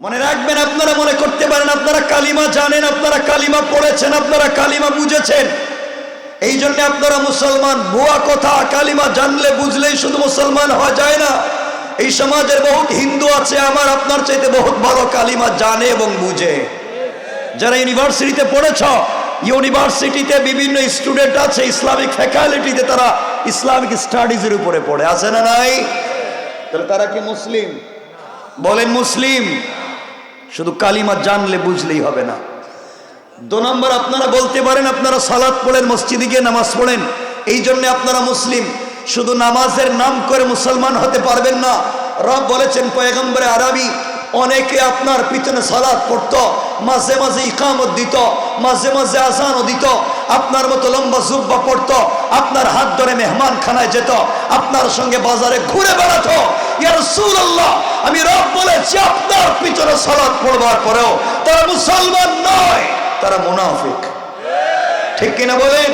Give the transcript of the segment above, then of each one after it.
মনে রাখবেন, আপনারা মনে করতে পারেন আপনারা কালিমা জানেন, আপনারা কালিমা পড়েছেন, আপনারা কালিমা বুঝেছেন, এই জন্য আপনারা মুসলমান। ভুয়া কথা। কালিমা জানলে বুঝলেই শুধু মুসলমান হওয়া যায় না। এই সমাজের বহুত হিন্দু আছে আমার আপনার চাইতে বহুত ভালো কালিমা জানে এবং বুঝে। যারা ইউনিভার্সিটিতে পড়েছ, ইউনিভার্সিটিতে বিভিন্ন স্টুডেন্ট আছে ইসলামিক ফ্যাকাল্টিতে, তারা ইসলামিক স্টাডিজের উপরে পড়ে, আছে না নাই? তাহলে তারা কি মুসলিম? বলেন মুসলিম। শুধু কালিমা জানলে বুঝলেই হবে না। 2 নম্বর, আপনারা বলতে পারেন আপনারা সালাত পড়েন, মসজিদে গিয়ে নামাজ পড়েন, এই জন্য আপনারা মুসলিম। শুধু নামাজের নাম করে মুসলমান হতে পারবেন না। রব বলেছেন, পয়গম্বরে আরবি অনেকে আপনার পিছনে সালাত পড়তো, মাঝে মাঝে ইকামত দিত, মাঝে মাঝে আজানও দিত, আপনার মতো লম্বা জুব্বা পড়তো, আপনার হাত ধরে মেহমান খানায় যেত, আপনার সঙ্গে বাজারে ঘুরে বেড়াতো। ইয়া রাসূলুল্লাহ, আমি রব বলেছি আপনার পিছনে সালাত পড়বার পরেও তারা মুসলমান নয়, তারা মুনাফিক। ঠিক কিনা বলেন?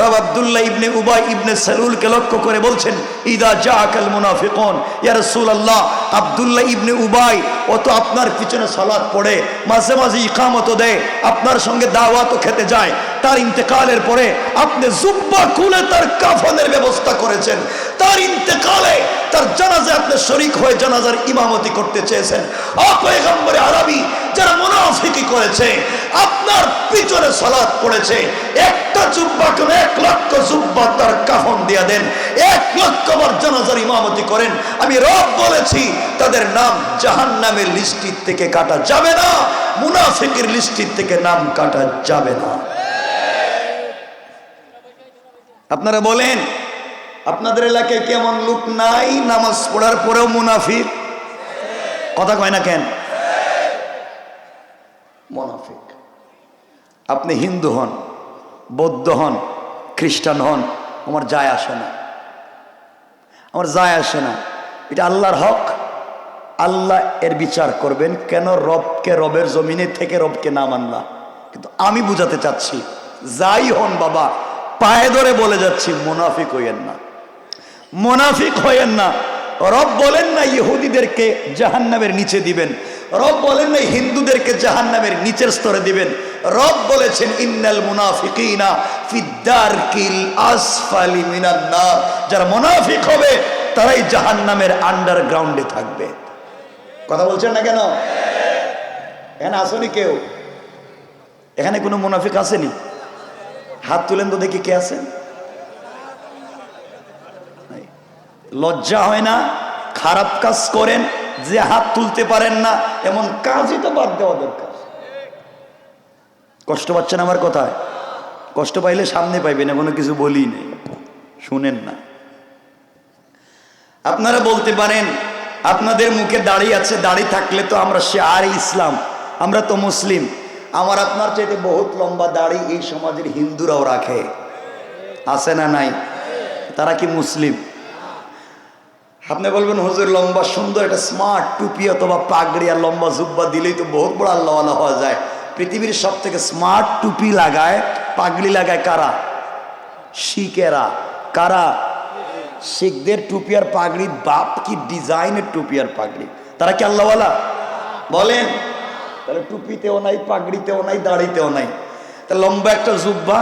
রব আব্দুল্লাহ ইবনে উবাই ইবনে সালুলকে লক্ষ্য করে বলছেন, ইদা জাআকাল মুনাফিকুন, ইয়া রাসূলুল্লাহ, আব্দুল্লাহ ইবনে উবাই ও তো আপনার পিছনে সালাত পড়ে, মাঝে মাঝে ইকামতও দেয়, আপনার সঙ্গে দাওয়াতও খেতে যায়, তার ইন্তেকালের পরে আপনি জুব্বা খুলে তার কাফনের ব্যবস্থা করেছেন, তার ইন্তেকালে তার জানাজায় আপনি শরীক হয়ে জানাজার ইমামতি করতে চেয়েছেন। ও পয়গম্বরে আরবি, যারা মুনাফিকি করেছে, আপনার পিছনে সালাত পড়েছে, একটা জুব্বা কেন 1 লক্ষ জুব্বা তার কাফন দিয়ে দেন, 1 লক্ষ বার জানাজার ইমামতি করেন, আমি রব বলেছি তাদের নাম জাহান্নামের লিস্টি থেকে কাটা যাবে না, মুনাফিকের লিস্টি থেকে নাম কাটা যাবে না। আপনারা বলেন, আপনাদের এলাকায় কেমন লোক নাই নামাজ পড়ার পরেও মুনাফিক? কথা কয় না কেন? মুনাফিক। আপনি হিন্দু হন, বৌদ্ধ হন, খ্রিস্টান হন, আমার যায় আসে না, আমার যায় আসে না। এটা আল্লাহর হক, আল্লাহ এর বিচার করবেন। কেন রবকে, রবের জমিনে থেকে রবকে না মানলা? কিন্তু আমি বুঝাতে চাচ্ছি, যাই হন বাবা, পায়ে ধরে বলে যাচ্ছি, মুনাফিক হইয়েন না, মুনাফিক হইয়েন না। রব বলেন না ইহুদিদেরকে জাহান্নামের নিচে দিবেন, রব বলেন না হিন্দুদেরকে জাহান্নামের নিচের স্তরে দিবেন। রব বলেছেন, ইন্নাল মুনাফিকিনা ফিদ্দারকিল আসফালি মিনান নার, যারা মুনাফিক হবে তারাই জাহান্নামের আন্ডারগ্রাউন্ডে থাকবে। কথা বলছেন না কেন? এখানে আসেনি কেউ? এখানে কোনো মুনাফিক আসেনি? হাত তুলেন তো দেখি কে আছেন। লজ্জা হয় না? খারাপ কাজ করেন যে হাত তুলতে পারেন না, এমন কাজই তো বাদ দেওয়া দরকার। কষ্ট পাচ্ছেন আমার কথায়? কষ্ট পাইলে সামনে পাইবেন, এমন কিছু বলি নেই, শুনেন না। আপনারা বলতে পারেন আপনাদের মুখে দাড়ি আছে, দাড়ি থাকলে তো আমরা আর ইসলাম, আমরা তো মুসলিম। আমার আপনার চাইতে বহুত লম্বা দাড়ি এই সমাজের হিন্দুরাও রাখে, আছে না নাই? তারা কি মুসলিম? আপনি বলবেন, হুজুর লম্বা সুন্দর একটা স্মার্ট টুপি অথবা পাগড়ি আর লম্বা জুব্বা দিলেই তো বহুত বড় আল্লাহওয়ালা হওয়া যায়। পৃথিবীর সব থেকে স্মার্ট টুপি লাগায়, পাগড়ি লাগায় কারা? শিখেরা। কারা? শিখদের টুপি আর পাগড়ি, বাপ কি ডিজাইনের টুপি আর পাগড়ি! তারা কি আল্লাহওয়ালা? বলেন। তাহলে টুপিতেও নাই, পাগড়িতেও নাই, দাড়িতেও নাই। তা লম্বা একটা জুব্বা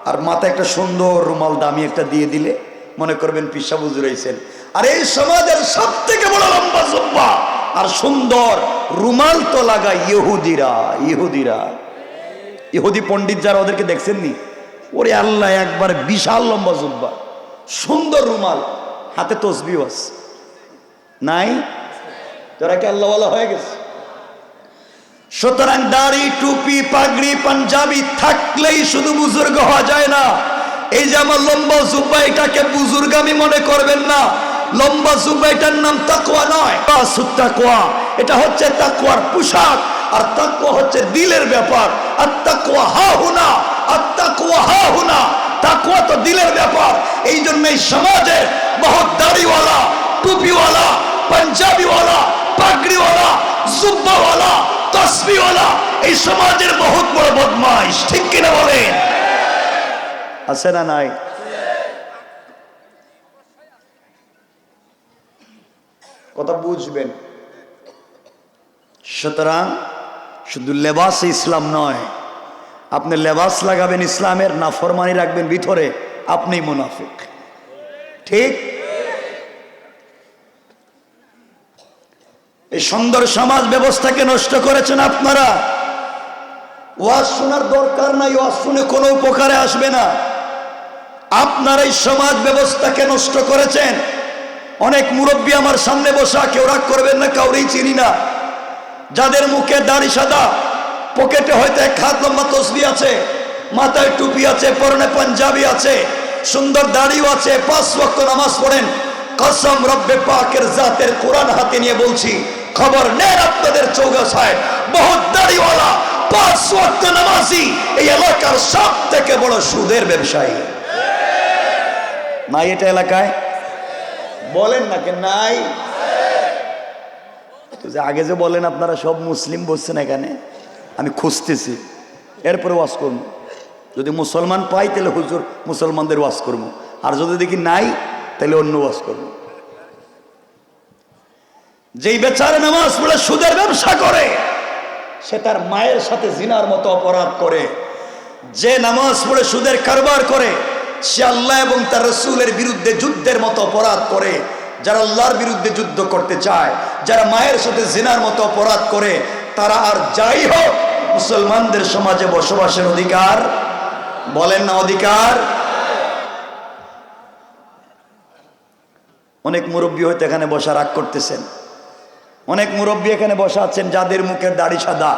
আর মাথায় একটা সুন্দর রুমাল দামি একটা দিয়ে দিলে মনে করবেন পিসা হুজুর হইছেন। আর এই সমাজের সব থেকে বড় লম্বা জুব্বা আর সুন্দর রুমাল তো লাগায় ইহুদিরা। ইহুদিরা, ইহুদি পণ্ডিত যারা, ওদেরকে দেখছেন নি? ওরে আল্লাহ, একবার বিশাল লম্বা জুব্বা, সুন্দর রুমাল, হাতে তসবিহ আছে, নাই? যারা কি আল্লাহওয়ালা হয়ে গেছে? সুতরাং দাড়ি, টুপি, পাগড়ি, পাঞ্জাবি থাকলেই শুধু বুজুর্গ হওয়া যায় না। এই যে আমার লম্বা জুব্বা, এটাকে বুজুর্গামি মনে করবেন না। লম্বা জুব্বা, এটার নাম তাকওয়া নয়, তাকওয়া। এটা হচ্ছে তাকওয়ার পোশাক, আর তাকওয়া হচ্ছে দিলের ব্যাপার। আর তাকওয়া হা হুনা, আর তাকওয়া হা হুনা, তাকওয়া তো দিলের ব্যাপার। এই জন্য এই সমাজে বহুত দাড়িওয়ালা, টুপিওয়ালা, পাঞ্জাবিওয়ালা, পাগড়িওয়ালা, জুব্বাওয়ালা, তসবিওয়ালা এই সমাজের বহুত বড় বদমাইশ। ঠিক কিনা বলেন? আছে না নাই? কথা বুঝবেন। সুতরাং শুধু লেবাস ইসলাম নয়, আপনি লেবাস লাগাবেন ইসলামের, নাফরমানি রাখবেন ভিতরে, আপনি মুনাফিক। ঠিক? এই সুন্দর সমাজ ব্যবস্থাকে নষ্ট করেছেন আপনারা। ওয়াজ শোনার দরকার নাই, ওয়াজ শুনে কোনো উপকারে আসবে না। আপনারা এই সমাজ ব্যবস্থাকে নষ্ট করেছেন। অনেক মুরব্বী আমার সামনে বসা, কেউ রাগ করবেন না, কাউরেই চিনি না, যাদের মুখে দাড়ি সাদা, পকেটে হয়তো এক হাত লম্বা তসবিহ আছে, মাথায় টুপি আছে, পরনে পাঞ্জাবি আছে, সুন্দর দাড়িও আছে, 5 ওয়াক্ত নামাজ পড়েন। কসম রব্বে পাকের জাতের কোরআন হাতে নিয়ে বলছি, খবর নেন আপনাদের চৌগাছায় বহুত দাড়িওয়ালা 5 ওয়াক্ত নামাজি এই এলাকার সব থেকে বড় সুদের ব্যবসায়ী। নাই এটা এলাকায়? বলেন না কেন নাই? যে আগে যে বলেন আপনারা সব মুসলিম বসছেন এখানে, আমি খুঁজতেছি, এরপরে ওয়াজ করবো। যদি মুসলমান পাই তাহলে হুজুর মুসলমানদের ওয়াজ করবো, আর যদি দেখি নাই তাহলে অন্য ওয়াজ করবো। যেই বেচারা নামাজ পড়ে সুদের ব্যবসা করে, সে তার মায়ের সাথে জিনার মতো অপরাধ করে। যে নামাজ পড়ে সুদের কারবার করে, সে আল্লাহ এবং তার রাসূলের বিরুদ্ধে যুদ্ধের মতো অপরাধ করে। যারা আল্লাহর বিরুদ্ধে যুদ্ধ করতে চায়, যারা মায়ের সাথে জিনার মতো অপরাধ করে, তারা আর যাই হোক মুসলমানদের সমাজে বসবাসের অধিকার, বলেন না অধিকার? অনেক মুরব্বী হয়তো এখানে বসা রাগ করতেছেন, অনেক মুরব্বী এখানে বসা আছেন যাদের মুখের দাড়ি সাদা।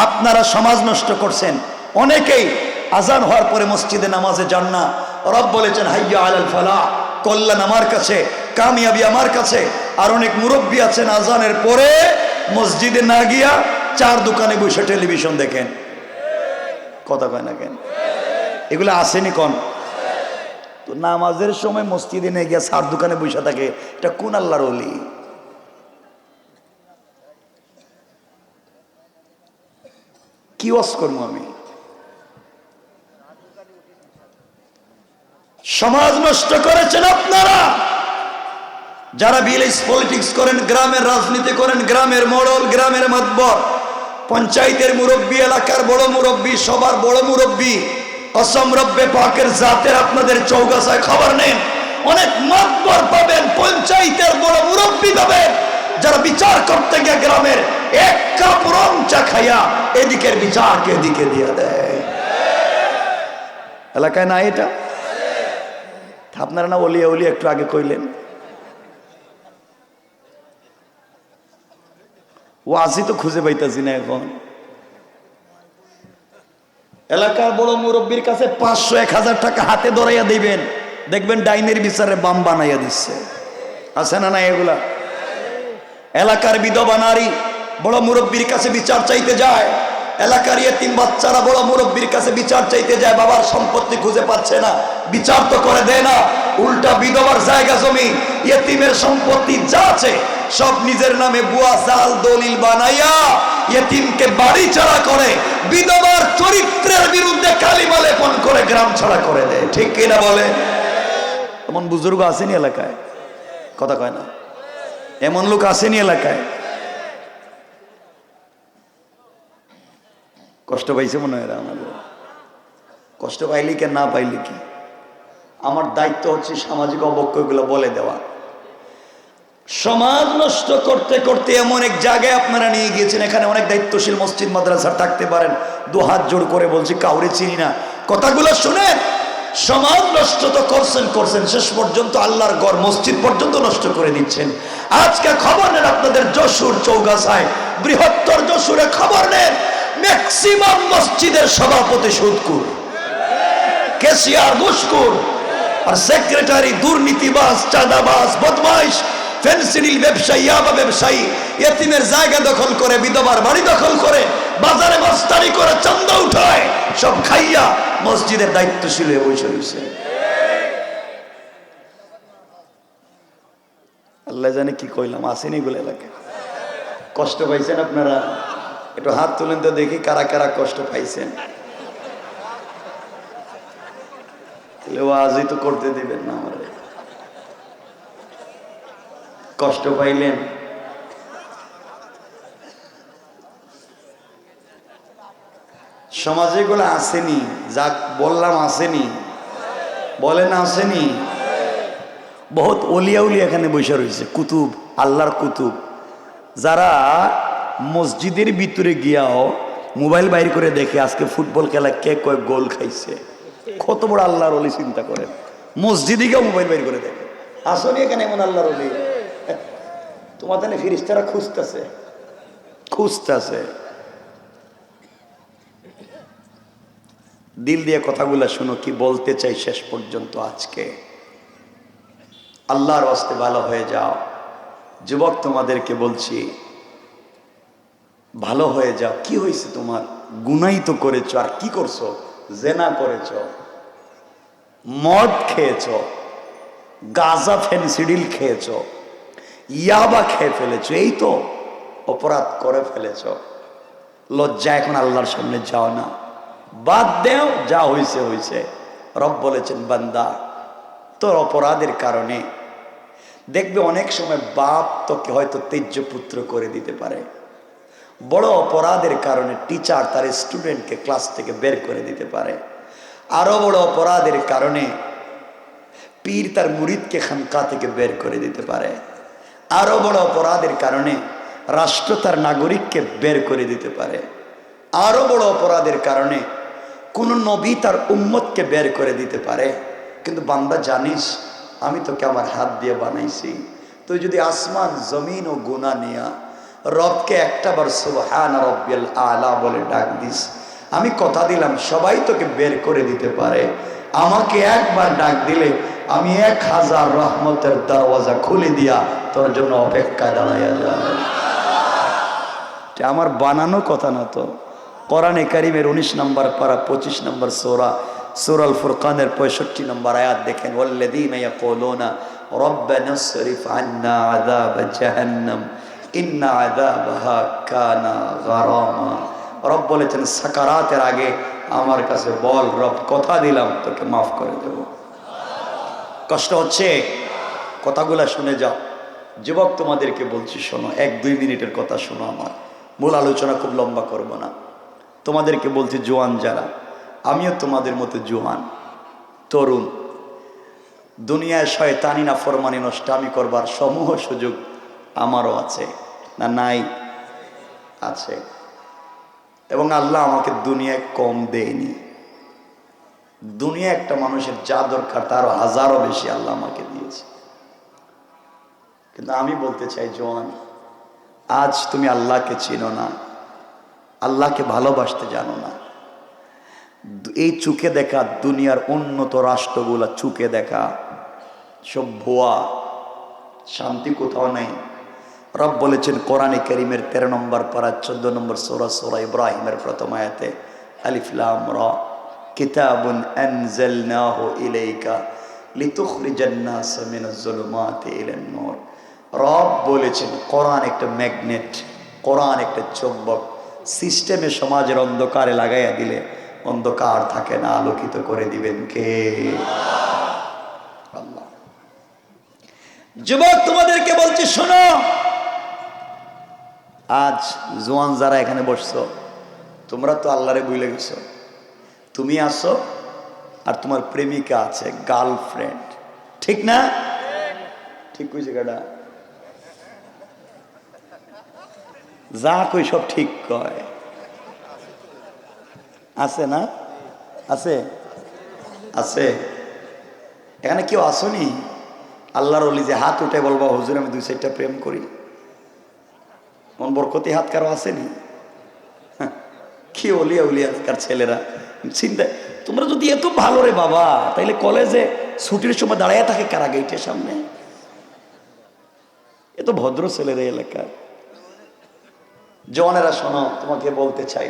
আপনারা সমাজ নষ্ট করছেন। অনেকেই আজান হওয়ার পরে মসজিদে নামাজে যান না। রব বলেছেন হাইয়া আলাল ফালাহ, কল্যাণ আমার কাছে, কামিয়াবি আমার কাছে। আর অনেক মুরব্বী আছেন আজানের পরে মসজিদে না গিয়া 4 দোকানে বসে টেলিভিশন দেখেন। কথা কয় না কেন? এগুলো আসেনি কোন? তো নামাজের সময় মসজিদে নিয়ে গিয়া 4 দোকানে বসে থাকে, এটা কোন আল্লাহর ওলি? কি ওয়াজ করবো আমি? সমাজ নষ্ট করেছেন আপনারা। যারা ভিলেজ পলিটিক্স করেন, গ্রামের রাজনীতি করেন, গ্রামের মোড়ল, গ্রামের মাতবর, পঞ্চায়েতের মুরব্বী, এলাকার বড় মুরব্বী, সবার বড় মুরব্বী, কসম রব্বে পাকের জাতের আপনাদের চৌগাছায় খবর নেন, অনেক মাতবর পাবেন, পঞ্চায়েতের বড় মুরব্বী পাবেন, যারা বিচার করতে গিয়ে গ্রামের 1 কাপ রং চা খাইয়া এদিকের বিচারকে এদিকে দিয়ে দেয়। এলাকায় না এটা? আপনারা না ওলিয়া ওলিয়া একটু আগে কইলেন। ওয়াজি তো খুঁজে পাইতাছি না এখন। এলাকার বড় মুরব্বীর কাছে 500-1000 টাকা হাতে ধরাইয়া দিবেন, দেখবেন ডাইনের বিচারে বাম বানাইয়া দিচ্ছে। আছে না না এগুলা? এলাকার বিধবা নারী বড় মুরব্বীর কাছে বিচার চাইতে যায়, এলাকার ইয়েতিম বাচ্চারা বড় মুরব্বীর কাছে বিচার চাইতে যায়, বাবার সম্পত্তি খুঁজে পাচ্ছে না, বিচার তো করে দেয় না, উল্টা বিধবার জায়গা জমি ইয়েতিমের সম্পত্তি যা আছে সব নিজের নামে বুয়া জাল দলিল বানাইয়া ইয়েতিমকে বাড়ি ছাড়া করে, বিধবার চরিত্রের বিরুদ্ধে কালিমা লেপন করে গ্রাম ছাড়া করে দেয়। ঠিক কিনা বলে? এমন বুজুর্গ আসেনি এলাকায়? কথা কয় না? এমন লোক আসেনি এলাকায়? কষ্ট পাইছে মনে হয় আমাদের। কষ্ট পাইলি কে না পাইলি কি, আমার দায়িত্ব হচ্ছে সামাজিক অবক্ষয়গুলো বলে দেওয়া। সমাজ নষ্ট করতে করতে এমন এক জায়গায় আপনারা নিয়ে গিয়েছেন, এখানে অনেক দায়িত্বশীল মসজিদ মাদ্রাসা থাকতে পারেন, 2 হাত জোড় করে বলছি, কাউরে চিনি না, কথাগুলো শুনেন। সমাজ নষ্ট তো করছেন, শেষ পর্যন্ত আল্লাহর ঘর মসজিদ পর্যন্ত নষ্ট করে দিচ্ছেন। আজকে খবর নেন আপনাদের যশোর চৌগাছায়, বৃহত্তর যশোরে খবর নেন, ম্যাক্সিমাম মসজিদের সভাপতি সুদখোর, ক্যাশিয়ার ঘুষখোর, আর সেক্রেটারি দুর্নীতিবাজ, চাঁদাবাজ, বদমাইশ, ফেন্সিডিল ব্যবসায়ী, ইয়াবা ব্যবসায়ী, ইয়েতিমের জায়গা দখল করে, বিধবার বাড়ি দখল করে, বাজারে মস্তানি করে চান্দা উঠায়, সব খাইয়া মসজিদের দায়িত্বশীল হয়ে বসে রয়েছে। আল্লাহ জানে কি কইলাম, আসেনি এগুলো এলাকায়? কষ্ট পাইছেন আপনারা? একটু হাত তুলেন তো দেখি কারা কারা কষ্ট পাইছেন। আজই তো করতে দিবেন না আমাদের। কষ্ট পাইলেন? সমাজে এগুলো আসেনি, যাক বললাম আসেনি, বলেন আসেনি। বহুত অলিয়া উলিয়া এখানে বসে রয়েছে, কুতুব, আল্লাহর কুতুব, যারা মসজিদের ভিতরে গিয়াও মোবাইল বাইর করে দেখে আজকে ফুটবল খেলা কে কয়েক গোল খাইছে। কত বড় আল্লাহর অলি চিন্তা করেন, মসজিদে গিয়েও মোবাইল বাইর করে দেখে। আসলে এখানে এমন আল্লাহর অলি, তোমাদের ফিরিস্তারা খুঁজতেছে খুঁজতেছে। দিল দিয়ে কথাগুলা শুনো, কি বলতে চাই শেষ পর্যন্ত। আজকে আল্লাহর ওয়াস্তে ভালো হয়ে যাও। যুবক তোমাদেরকে বলছি, ভালো হয়ে যাও। কি হয়েছে তোমার? গুনাই তো করেছো, আর কি করছো? জেনা করেছো, মদ খেয়েছো, গাঁজা ফেনসিডিল খেয়েছো, ইয়াবা খেয়ে ফেলেছো, এই তো অপরাধ করে ফেলেছো। লজ্জা এখন আল্লাহর সামনে যাও না, বাদ দেও, যা হয়েছে হয়েছে। রব বলেছেন, বান্দা তোর অপরাধের কারণে দেখবে অনেক সময় বাপ তোকে হয়তো তেজ্য পুত্র করে দিতে পারে। বড় অপরাধের কারণে টিচার তার স্টুডেন্টকে ক্লাস থেকে বের করে দিতে পারে। আরো বড় অপরাধের কারণে পীর তার মুরিদকে খানকা থেকে বের করে দিতে পারে। আরো বড় অপরাধের কারণে রাষ্ট্র তার নাগরিককে বের করে দিতে পারে। আরো বড় অপরাধের কারণে কোন নবী তার উম্মতকে বের করে দিতে পারে। কিন্তু বান্দা জানিস, আমি তোকে আমার হাত দিয়ে বানাইছি। তুই যদি আসমান জমিন ও গুনাহ নিয়া রবকে একটাবার সুবহান রাব্বিয়াল আলা বলে ডাক দিস, আমি কথা দিলাম সবাই তোকে বের করে দিতে পারে। আমাকে একবার ডাক দিলে আমি 1000 রহমতের দরওয়াজা খুলে দিয়া তোর জন্য অপেক্ষায় দাঁড়াইয়া যাবে। আমার বানানো কথা না তো। কোরআনে কারীমের 19 নম্বর পারা 25 নম্বর সূরা, সূরাল ফুরকানের 65 নম্বর আয়াত দেখেন, ওয়াল্লাযীনা ইয়াকুলুনা রব্বানা ইসরিফ আন্না আযাব জাহান্নাম ইন্না আযাবাহা কানা গারামা। রব বলেছেন, সাকারাতের আগে আমার কাছে বল, রব কথা দিলাম তোকে মাফ করে দেব। কষ্ট হচ্ছে? কথাগুলা শুনে যাও। যুবক তোমাদেরকে বলছি শোনো, 1-2 মিনিটের কথা শোনো। আমার মূল আলোচনা খুব লম্বা করব না। তোমাদেরকে বলছি, জোয়ান যারা, আমিও তোমাদের মতো জোয়ান তরুণ। দুনিয়ায় শয়তানি না ফরমানি নষ্টামি করবার সমূহ সুযোগ আমারও আছে না? নাই? আছে। এবং আল্লাহ আমাকে দুনিয়ায় কম দেয়নি। দুনিয়া একটা মানুষের যা দরকার তারও হাজারও বেশি আল্লাহ আমাকে দিয়েছে। কিন্তু আমি বলতে চাই, জোয়ান, আজ তুমি আল্লাহকে চিনো না, আল্লাহকে ভালোবাসতে জানো না। এই চোখে দেখা দুনিয়ার উন্নত রাষ্ট্রগুলা চোখে দেখা সব ভুয়া, শান্তি কোথাও নেই। রব বলেছেন কোরআনে কারীমের 13 নম্বর পারা 14 নম্বর সূরা, সূরা ইব্রাহিমের প্রথম আয়াতে, আলিফ লাম রা কিতাবুন আনজালনাহু ইলাইকা লিতুখরিজান নাস মিনাজ যুলুমাতি ইলান নূর। রব বলেছেন কোরআন একটা ম্যাগনেট, কোরআন একটা চুম্বক। সিস্টেমে সমাজের অন্ধকারে লাগাইয়া দিলে অন্ধকার থাকে না, আলোকিত করে দিবেন কে? আল্লাহ। যুবক তোমাদেরকে বলছি শোনো, আজ জোয়ান যারা এখানে বসছো, তোমরা তো আল্লাহরে ভুলে গেছো। তুমি আসো আর তোমার প্রেমিকা আছে, গার্লফ্রেন্ড, ঠিক না? ঠিক কইছে গাডা? যা কই সব ঠিক কয়। আছে না? আছে? আছে? এখানে কেউ আসনি? আল্লাহর ওলি যে হাত উঠে বলবা, হুজুর আমি 2-4টা প্রেম করি, মন বরকতি হাত কারো আসেনি? কি ওলিয়া উলিয়াকার ছেলেরা চিন্তা। তোমরা যদি এত ভালো রে বাবা, তাইলে কলেজে ছুটির সময় দাঁড়াইয়া থাকে কারা গেটের সামনে? এত ভদ্র ছেলেরা এলাকার। জওয়ানেরা শোনো, তোমাকে বলতে চাই,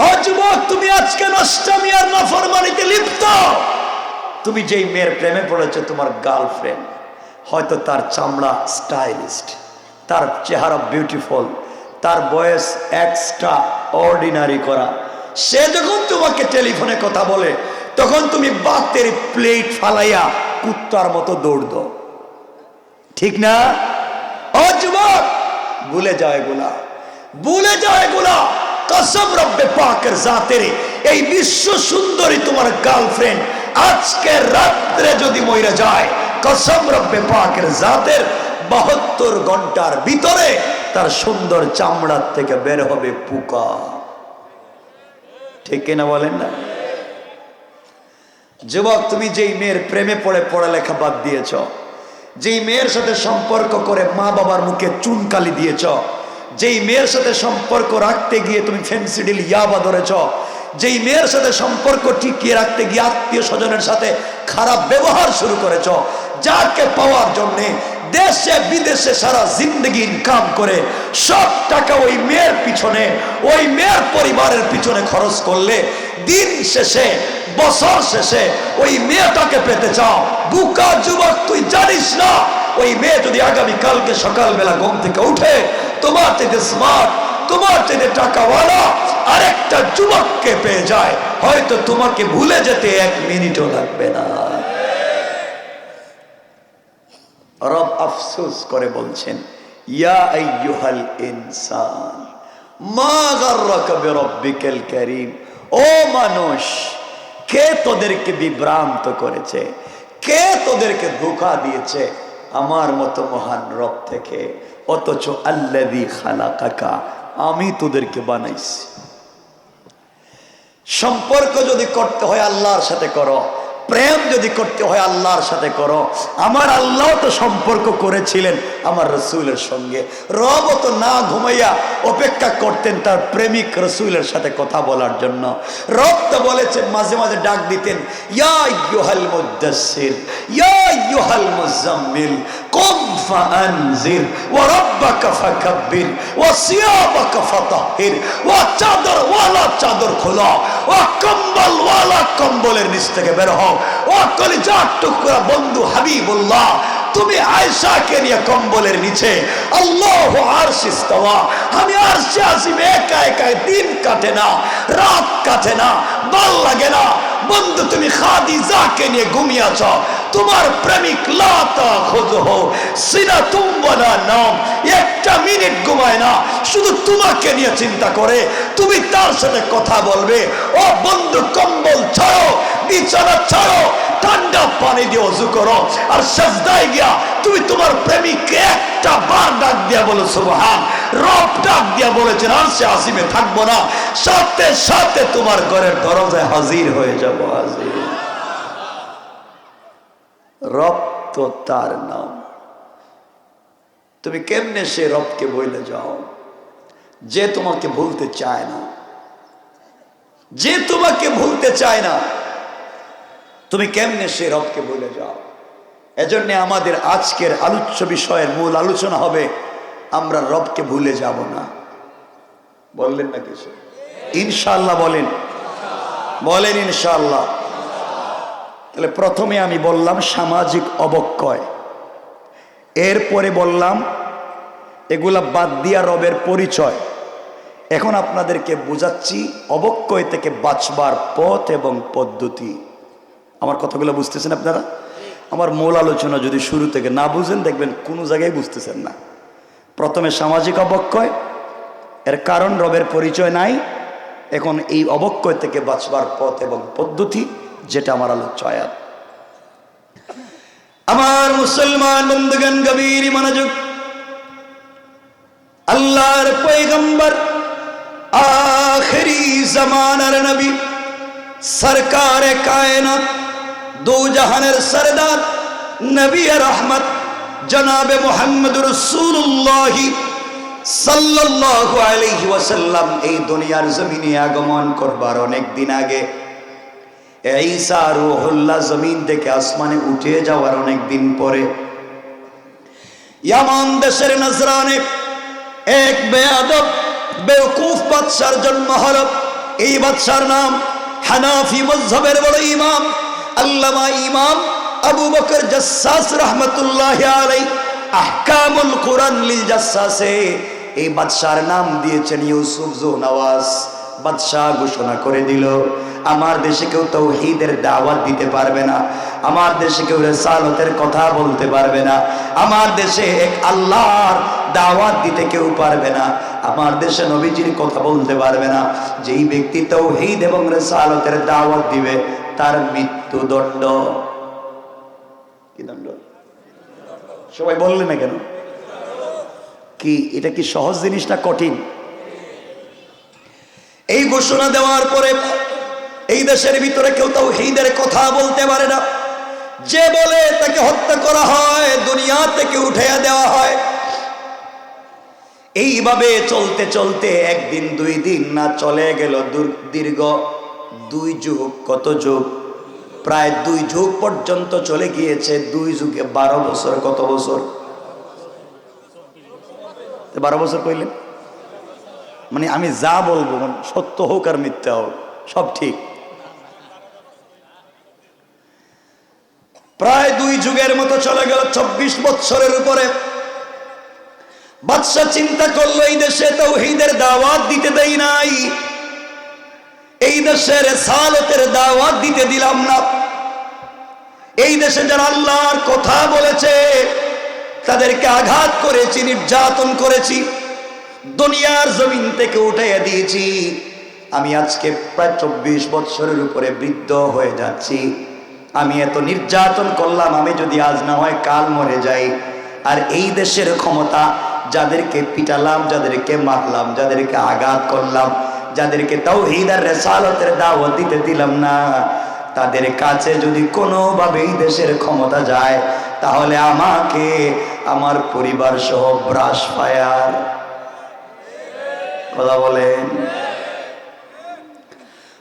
ও যুবক, তুমি আজকে নষ্টামি আর নাফরমানিতে লিপ্ত। তুমি যেই মেয়ের প্রেমে পড়েছো, তোমার গার্লফ্রেন্ড, হয়তো তার চামড়া স্টাইলিস্ট, তার চেহারা বিউটিফুল, তার বয়স এক্সট্রা অর্ডিনারি করা। সে যখন তোমাকে টেলিফোনে কথা বলে, তখন তুমি বাতের প্লেট ফালাইয়া কুত্তার মতো দৌড় দাও, ঠিক না? ও যুবক, ভুলে যাও এগুলা, ভুলে যাও এগুলা। কসম রব্বে পাকের জাতের, এই বিশ্ব সুন্দরী তোমার গার্লফ্রেন্ড আজকে রাত্রে যদি মরে যায়, কসম রব্বে পাকের জাতের 72 ঘন্টার ভিতরে তার সুন্দর চামড়ার থেকে বের হবে পোকা। ঠিক কিনা বলেন না? যুবক, তুমি যেই মেয়ের প্রেমে পড়ে পড়ালেখা বাদ দিয়েছ, যেই মেয়ের সাথে সম্পর্ক করে মা বাবার মুখে চুনকালি দিয়েছ, যেই মেয়ের সাথে সম্পর্ক রাখতে গিয়ে তুমি ফেন্সিডিল ইয়াবা ধরেছ, যেই মেয়ের সাথে সম্পর্ক টিকিয়ে রাখতে গিয়ে আত্মীয় স্বজনের সাথে খারাপ ব্যবহার শুরু করেছ, যাকে পাওয়ার জন্যে দেশে বিদেশে সারা জিন্দগি ইনকাম করে সব টাকা ওই মেয়ের পিছনে, ওই মেয়ের পরিবারের পিছনে খরচ করলে দিন শেষে, বছর শেষে ওই মেয়েটাকে পেতে চাও। বুকা যুবক, তুই জানিস না ওই মেয়ে যদি আগামী কালকে সকালবেলা ঘুম থেকে উঠে তোমার চাইতে স্মার্ট, তোমার চাইতে টাকাওয়ালা আরেকটা যুবককে পেয়ে যায়, হয়তো তোমাকে ভুলে যেতে 1 মিনিটও লাগবে না। রব আফসোস করে বলছেন, ইয়া আইয়ুহাল ইনসান মা গাররাকা বিরাব্বিকাল কারীম, ও মানুষ, কে তোদেরকে বিভ্রান্ত করেছে, কে তোদেরকে ধোঁকা দিয়েছে আমার মতো মহান রব থেকে? অথচ আল্লাযী খালাকাকা, আমি তোদেরকে বানাইছি। সম্পর্ক যদি করতে হয় আল্লাহর সাথে করো, প্রেম যদি করতে হয় আল্লাহর সাথে করো। আমার আল্লাহ তো সম্পর্ক করেছিলেন আমার রসুলের সঙ্গে। রব তো না ঘুমাইয়া অপেক্ষা করতেন তার প্রেমিক রসুলের সাথে কথা বলার জন্য। রব তো বলেছেন, মাঝে মাঝে ডাক দিতেন, ইয়া আইয়ুহাল মুদ্দাসসির, ইয়া আইয়ুহাল মুজাম্মিল, কুম ফাআনজির, ওয়া রাব্বাকা ফাকাব্বির, ওয়া সিয়াবাকা ফাতাহহির, ওয়া চাদর ওয়ালা চাদর খোলো, ওয়া কম্বল ওয়ালা কম্বলের নিচ থেকে বের হও। ও কলিজার টুকরা বন্ধু হাবিবুল্লাহ, তুমি আয়েশাকে নিয়ে কম্বলের নিচে, আল্লাহু আরশে ইস্তাওয়া, আমি আরশে আজিমে একা একা দিন কাটে না, রাত কাটে না, ভাল লাগে না। বন্ধু, তুমি খাদিজাকে নিয়ে ঘুমিয়ে আছো, তোমার প্রেমিক লা তাখুযুহু সিনাতুম ওয়ালা নাওম, 1টা মিনিট ঘুমায় না, শুধু তোমাকে নিয়ে চিন্তা করে। তুমি তার সাথে কথা বলবে। ও বন্ধু, কম্বল ছাড়ো, বিছানা ছাড়ো, ঠান্ডা পানি দিয়ে ওযু করো, আর সিজদায় গিয়া তুমি তোমার প্রেমিককে একটা বার ডাক দিয়া বলো সুবহান। রব ডাক দিয়া বলেছেন, আরশে আসিমে থাকবো না, সাথে সাথে তোমার ঘরের দরজায় হাজির হয়ে যাব। হাজির। রব তো তার নাম। তুমি কেমনে সে রবকে বলে যাও যে তোমাকে ভুলতে চায় না, যে তোমাকে ভুলতে চায় না, তুমি কেমনে সে রবকে বলে যাও? এজন্য আমাদের আজকের আলোচ্য বিষয়ের মূল আলোচনা হবে, আমরা রবকে ভুলে যাব না। বললেন না কিছু? ইনশাআল্লাহ বলেন, বলেন ইনশাআল্লাহ। তাহলে প্রথমে আমি বললাম সামাজিক অবক্ষয়, এরপরে বললাম এগুলা বাদ দিয়া রবের পরিচয়। এখন আপনাদেরকে বুঝাচ্ছি অবক্ষয় থেকে বাঁচবার পথ এবং পদ্ধতি। আমার কথাগুলো বুঝতেছেন আপনারা? আমার মূল আলোচনা যদি শুরু থেকে না বুঝেন, দেখবেন কোনো জায়গায় বুঝতেছেন না। প্রথমে সামাজিক অবক্ষয়, এর কারণ রবের পরিচয় নাই। এখন এই অবক্ষয় থেকে বাঁচবার পথ এবং পদ্ধতি, যেটা আমার আলোচ্য আয়াত। আমার মুসলমান বন্ধুগণ, গভীর মনোযোগ। আল্লাহর পয়গম্বর, আখিরি জামানার নবী, সরকারে কায়নাত, দু জাহানের সরদার, নবী রহমত জনাবে মুহাম্মদ রাসূলুল্লাহ সাল্লাল্লাহু আলাইহি ওয়াসাল্লাম এই দুনিয়ার জমিনে আগমন করবার অনেক দিন আগে, ঈসা রূহুল্লাহ জমিন থেকে আসমানে উঠে যাওয়ার অনেক দিন পরে, ইয়ামান দেশের নজরানে এক বেয়াদব বেওকুফ বাদশার জন্ম হলো। এই বাদশার নাম হানাফি মাযহাবের বড় ইমাম আল্লামা ইমাম আবু বকর জাসসাস রাহমাতুল্লাহি আলাইহি। আহকামুল কুরআন লিল জাসসাসে এই বাদশার নাম দিয়েছেন ইউসুফ জু নওয়াজ। বাদশাহ ঘোষণা করে দিল, আমার দেশে কেউ তাওহীদের দাওয়াত দিতে পারবে না, আমার দেশে কেউ রিসালাতের কথা বলতে পারবে না, আমার দেশে এক আল্লাহর দাওয়াত দিতে কেউ পারবে না, আমার দেশে নবীজির কথা বলতে পারবে না। যেই ব্যক্তি তাওহীদ এবং রিসালাতের দাওয়াত দিবে তার মৃত্যুদণ্ড। কি দণ্ড? সবাই বললেন না কেন? কি এটা কি সহজ জিনিস না কঠিন? এই ঘোষণা দেওয়ার পরে এই দেশের ভিতরে কেউ তাওহীদের কথা বলতে পারে না, যে বলে তাকে হত্যা করা হয়, দুনিয়া থেকে উঠাইয়া দেওয়া হয়। এইভাবে চলতে চলতে একদিন দুই দিন না, চলে গেল দীর্ঘ 2 যুগ। কত যুগ? প্রায় 2 যুগ পর্যন্ত চলে গিয়েছে। 2 যুগে 12 বছর। কত বছর? 12 বছর কইলেন মানে আমি যা বলবো সত্য হোক আর মিথ্যা হোক সব ঠিক। প্রায় 2 যুগের মতো চলে গেল, 24 বছরের উপরে। বাদশা চিন্তা করলো এই দেশে তাওহীদের দাওয়াত দিতে দেই নাই, এই দেশে রিসালাতের দাওয়াত দিতে দিলাম না, এই দেশে যারা আল্লাহর কথা বলেছে তাদেরকে আঘাত করেছি, নির্যাতন করেছি, দুনিয়ার জমিন থেকে উঠাইয়া দিয়েছি। আমি আজকে প্রায় 24 বছরের উপরে বৃদ্ধ হয়ে যাচ্ছি। আমি এত নির্যাতন করলাম, আমি যদি আজ না হয় কাল মরে যাই। আর এই দেশের ক্ষমতা, যাদেরকে পিটালাম, যাদেরকে মারলাম, যাদেরকে আঘাত করলাম, যাদেরকে তাওহীদ আর রিসালাতের দাওয়াত দিতে দিলাম না, তাদের কাছে যদি কোনোভাবে এই দেশের ক্ষমতা যায় তাহলে আমাকে আমার পরিবার সহ ব্রাশ ফায়ার। কথা বলেন।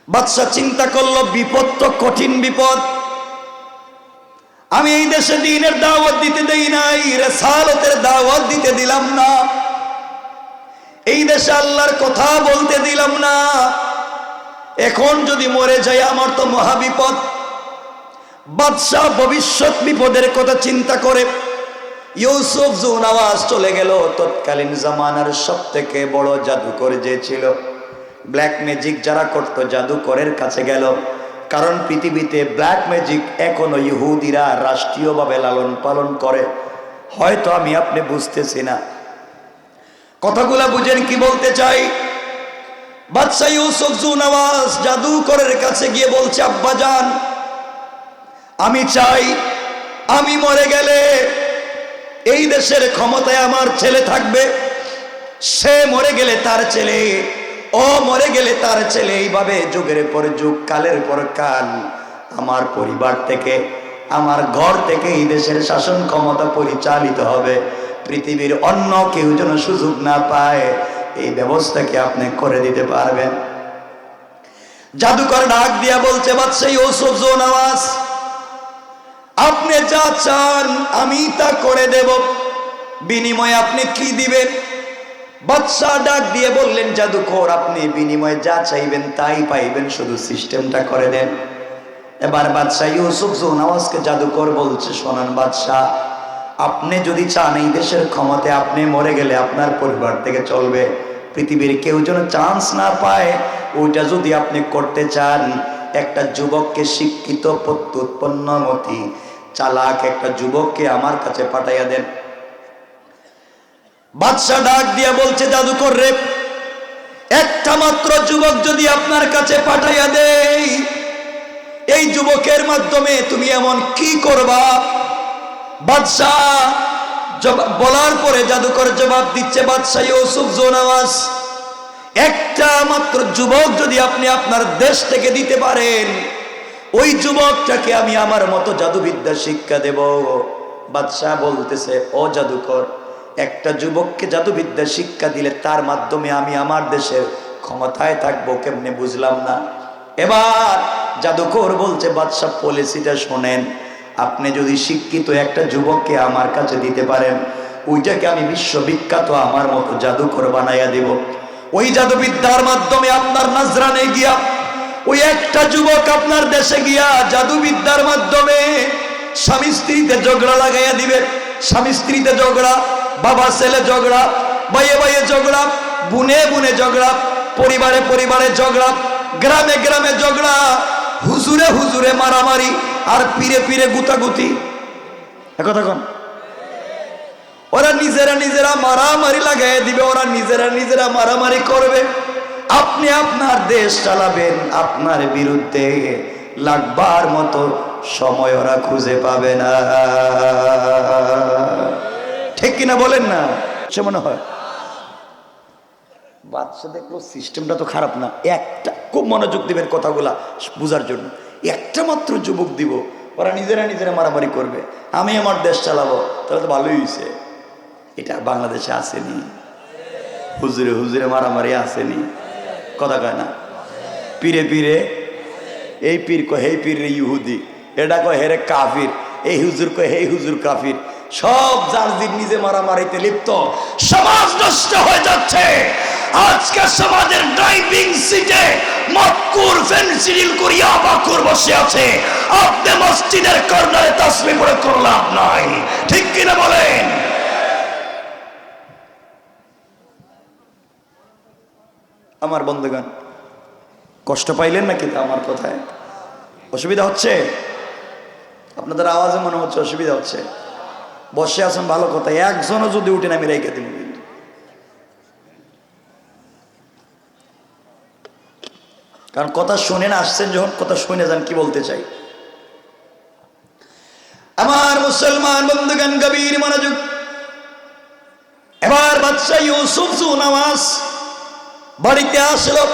বাদশা চিন্তা করলো বিপদ তো কঠিন বিপদ, আমি এই দেশে দ্বীনের দাওয়াত দিতে দেই নাই, রিসালাতের দাওয়াত দিতে দিলাম না, এই দেশে আল্লাহর কথা বলতে দিলাম না, এখন যদি মরে যাই আমার তো মহা বিপদ। বাদশা ভবিষ্যৎ বিপদের কথা চিন্তা করে ইউসুফ জুনওয়াজ চলে গেল তৎকালীন জামানার সবথেকে বড় জাদুকর যে ছিল, ব্ল্যাক ম্যাজিক যারা করত, জাদুকরের কাছে গেল। কারণ পৃথিবীতে ব্ল্যাক ম্যাজিক এখনো ইহুদিরা রাষ্ট্রীয়ভাবে লালন পালন করে। হয়তো আমি আপনি বুঝতেছি না, কথাগুলা বুঝেন কি বলতে চাই। বাদশা ইউসুফ জুনওয়াজ জাদুকরের কাছে গিয়ে বলছে, আব্বাজান আমি চাই আমি মরে গেলে এই দেশের ক্ষমতায় আমার ছেলে থাকবে, সে মরে গেলে তার ছেলে, ও মরে গেলে তার ছেলে, এইভাবে যুগের পর যুগ, কালের পর কাল আমার পরিবার থেকে, আমার ঘর থেকে এই দেশের শাসন ক্ষমতা পরিচালিত হবে। পৃথিবীর অন্য কেউ যেন সুযোগ না পায়, এই ব্যবস্থা কি আপনি করে দিতে পারবেন? জাদুকর ডাক দিয়া বলছে, বাদশা ইউসুফ জুনওয়াজ আপনি যা চান আমি তা করে দেব, বিনিময়ে আপনি কি দিবেন? বাদশা ডাক দিয়ে বললেন, জাদুকর আপনি বিনিময়ে যা চাইবেন তাই পাইবেন, শুধু সিস্টেমটা করে দেন। এবার বাদশা ইউসুফ জুনওয়াজকে জাদুকর বলছে, শোনান বাদশা, আপনি যদি চান এই দেশের ক্ষমতায় আপনি মরে গেলে আপনার পরিবার থেকে চলবে, পৃথিবীর কেউ যেন চান্স না পায়, ওইটা যদি আপনি করতে চান, একটা যুবককে, শিক্ষিত প্রত্যুৎপন্নমতি চালাক একটা যুবককে আমার কাছে পাঠাইয়া দেন। বাদশা ডাক দিয়া বলছে, জাদুকর রে, একটা মাত্র যুবক যদি আপনার কাছে পাঠাইয়া দেই, এই যুবকের মাধ্যমে তুমি এমন কি করবা? বাদশা বলার পরে জাদুকর জবাব দিচ্ছে, বাদশা ইউসুফ জুনওয়াজ একটা মাত্র যুবক যদি আপনি আপনার দেশ থেকে দিতে পারেন, ওই যুবকটাকে আমি আমার মতো জাদুবিদ্যা শিক্ষা দেব। বাদশা বলতেছে, ও জাদুকর, একটা যুবককে জাদুবিদ্যা শিক্ষা দিলে তার মাধ্যমে আমি আমার দেশের ক্ষমতায় থাকবো কেমনে? বুঝলাম না। এবার জাদুকর বলছে, বাদশা পলিসিটা শোনেন, আপনি যদি শিক্ষিত একটা যুবককে আমার কাছে দিতে পারেন, ওইটাকে আমি বিশ্ববিখ্যাত আমার মতো জাদুকর বানাইয়া দেব। ওই জাদুবিদ্যার মাধ্যমে আপনার নাজরানে গিয়া ওই একটা যুবক আপনার দেশে গিয়া জাদুবিদ্যার মাধ্যমে স্বামী স্ত্রীতে ঝগড়া লাগাইয়া দিবে। স্বামী স্ত্রীতে ঝগড়া, বাবা ছেলে ঝগড়া, ভাইয়ে ভাইয়ে ঝগড়া, বুনে বুনে ঝগড়া, পরিবারে পরিবারে ঝগড়া, গ্রামে গ্রামে ঝগড়া, হুজুরে হুজুরে মারামারি, আর পীরে পীরে গুতাগুতি। একথা কোন? ওরা নিজেরা নিজেরা মারামারি লাগাই দিবে, ওরা নিজেরা নিজেরা মারামারি করবে। আপনি আপনার দেশ চালাবেন, আপনার বিরুদ্ধে লাগবার মতো সময় ওরা খুঁজে পাবে না। ঠিক কিনা বলেন না? সে মনে হয় বাচ্চা দেখলো সিস্টেমটা তো খারাপ না, একটা খুব মনোযোগ দিবেন কথাগুলা বুঝার জন্য। একটা মাত্র যুবক দিব, ওরা নিজেরা নিজেরা মারামারি করবে, আমি আমার দেশ চালাবো, তাহলে তো ভালোই হয়েছে। এটা বাংলাদেশে আসেনি, হুজুরে হুজুরে মারামারি আসেনি, কথা কয় না? পীরে পীরে, এই পীর কয় হে পীর রে ইহুদি, এটা কয় হেরে কাফির, এই হুজুর কয় হে হুজুর কাফির। সব যার দিন নিজে মারামারিতে লিপ্ত, সমাজ নষ্ট হয়ে যাচ্ছে। আজকে সমাজের ড্রাইভিং সিটে মক্কুর ফেন্সিডিল করিয়া বাকুর বসে আছে, আপনি মসজিদের কর্নারে তাসবিহ পড়ে করলাম নাই। ঠিক কিনা বলেন? আমার বন্ধুগণ, কষ্ট পাইলেন নাকি আমার কথায়? অসুবিধা হচ্ছে? আপনাদের আওয়াজে মনে হচ্ছে অসুবিধা হচ্ছে। বসে আছেন ভালো কথা, একজনও যদি উঠেন আমি রেখে দিব। কিন্তু কারণ কথা শুনে না, আসছেন যখন কথা শুনে যান কি বলতে চাই। আমার মুসলমান বন্ধুগণ, গভীর মনোযোগ। এবার বাদশা ইউসুফ জুনাওয়াস বাড়িতে আসলো,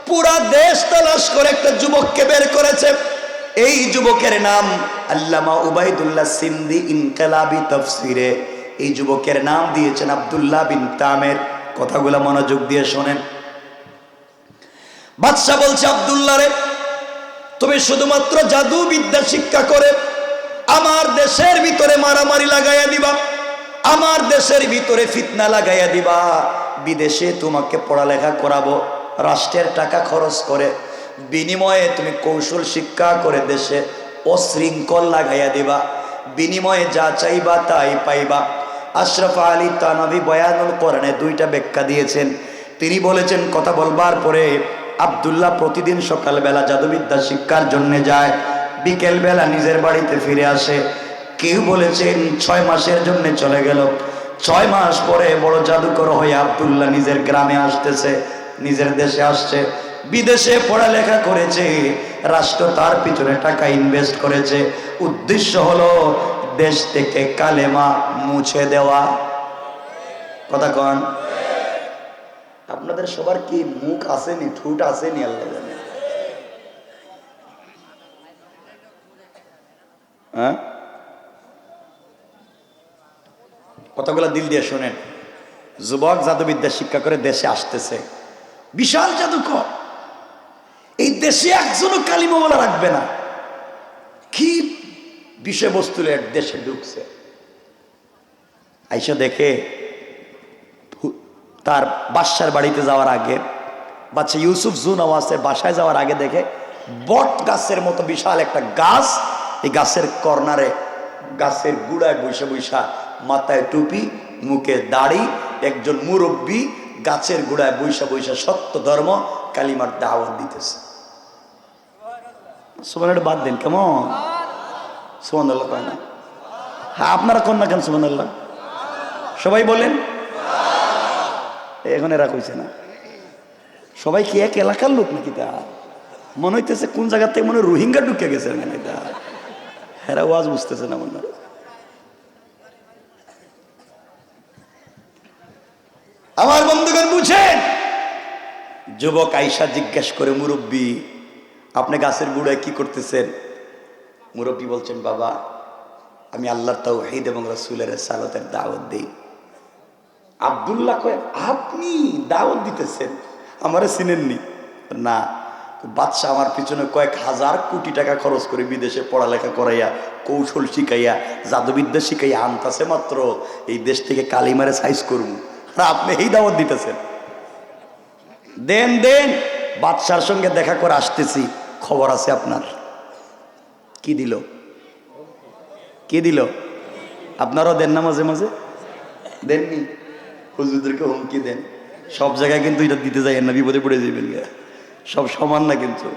পুরা দেশ তালাশ করে একটা যুবককে বের করেছে। এই যুবকের নাম আল্লামা উবাইদুল্লাহ সিন্দি ইনকালাবি তাফসিরে এই যুবকের নাম দিয়েছেন আব্দুল্লাহ বিন তামের। কথাগুলো মনোযোগ দিয়ে শোনেন। বাদশা বলছে, আব্দুল্লাহ রে, তুমি শুধুমাত্র জাদু বিদ্যা শিক্ষা করে আমার দেশের ভিতরে মারামারি লাগাইয়া দিবা, আমার দেশের ভিতরে ফিতনা লাগাইয়া দিবা। বিদেশে তোমাকে পড়ালেখা করাবো, রাষ্ট্রের টাকা খরচ করে, বিনিময়ে তুমি কৌশল শিক্ষা করে দেশে অশৃঙ্খল লাগাইয়া দিবা, বিনিময়ে যা চাইবা তাই পাইবা। আশরাফ আলী তানভী বয়ানুল কোরআনে দুইটা ব্যাখ্যা দিয়েছেন। তিনি বলেছেন, কথা বলবার পরে আব্দুল্লাহ প্রতিদিন সকালবেলা জাদুবিদ্যা শিক্ষার জন্য যায়, বিকেলবেলা নিজের বাড়িতে ফিরে আসে। কেউ বলেছেন 6 মাসের জন্য চলে গেল। 6 মাস পরে বড় জাদুকর হয়ে আব্দুল্লাহ নিজের গ্রামে আসতেছে, নিজের দেশে আসছে। বিদেশে পড়ালেখা করেছে, রাষ্ট্র তার পিছনে টাকা ইনভেস্ট করেছে। উদ্দেশ্য হলো দেশ থেকে কালেমা মুছে দেওয়া। কথা কন? আপনাদের সবার কি মুখ আসেনি, ঠোঁট আসেনি? আল্লাহ জানে। হ্যাঁ, কথাগুলো দিল দিয়ে শোনেন। যুবক জাদুবিদ্যা শিক্ষা করে দেশে আসতেছে, বিশাল জাদুকর। এই দেশে একজনও কালিমা বলা রাখবে না। কি বিষয়বস্তু দেশে ঢুকছে, আইসা দেখে তার বাদশার বাড়িতে যাওয়ার আগে, বাদশা ইউসুফ জুনাওয়াসের বাসায় যাওয়ার আগে দেখে বট গাছের মতো বিশাল একটা গাছ। এই গাছের কর্নারে, গাছের গুড়ায় বৈশা বৈশা, মাথায় টুপি, মুখে দাড়ি, একজন মুরব্বী গাছের গুড়ায় বৈশা বৈশা সত্য ধর্ম কালিমার দাওয়াত দিতেছে। সুবহানাল্লাহ বাদ দেন, কেমন? সুবহানাল্লাহ কয় না? হ্যাঁ, আপনারা কোন না কেন সুবহানাল্লাহ? সবাই বলেন। এখন এরা কইছে না। সবাই কি এক এলাকার লোক নাকি? তা মনে হইতেছে কোন জায়গা থেকে মনে রোহিঙ্গা ঢুকে গেছে। এরা ওয়াজ বুঝতেছে না মনে। আমার বন্ধুগণ বুঝেন, যুবক আইসা জিজ্ঞেস করে, মুরব্বী আপনি গাছের গুড়ায় কি করতেছেন? মুরব্বী বলছেন, বাবা আমি আল্লাহর তাওহীদ এবং রাসূলের রিসালাতের দাওয়াত দেই। আব্দুল্লাহ কয়, আপনি দাওয়াত দিতেছেন, আমারে চিনেননি? না, বাদশা আমার পিছনে কয়েক হাজার কোটি টাকা খরচ করে বিদেশে পড়ালেখা করাইয়া, কৌশল শিখাইয়া, জাদুবিদ্যা শিখাইয়া আনতাছে মাত্র এই দেশ থেকে কালিমারে সাইজ করবো, আর আপনি এই দাওয়াত দিতেছেন। দেন দেন, বাদশার সঙ্গে দেখা করে আসতেছি, খবর আছে আপনার। কি দিল? কি দিল? আপনারাও দেন না মাঝে মাঝে? দেননি? হুজুরদেরকে হুমকি দেন, সব জায়গায় কিন্তু এটা দিতে যাই না, বিপদে পড়ে যাবেন, সব সমান না কিন্তু।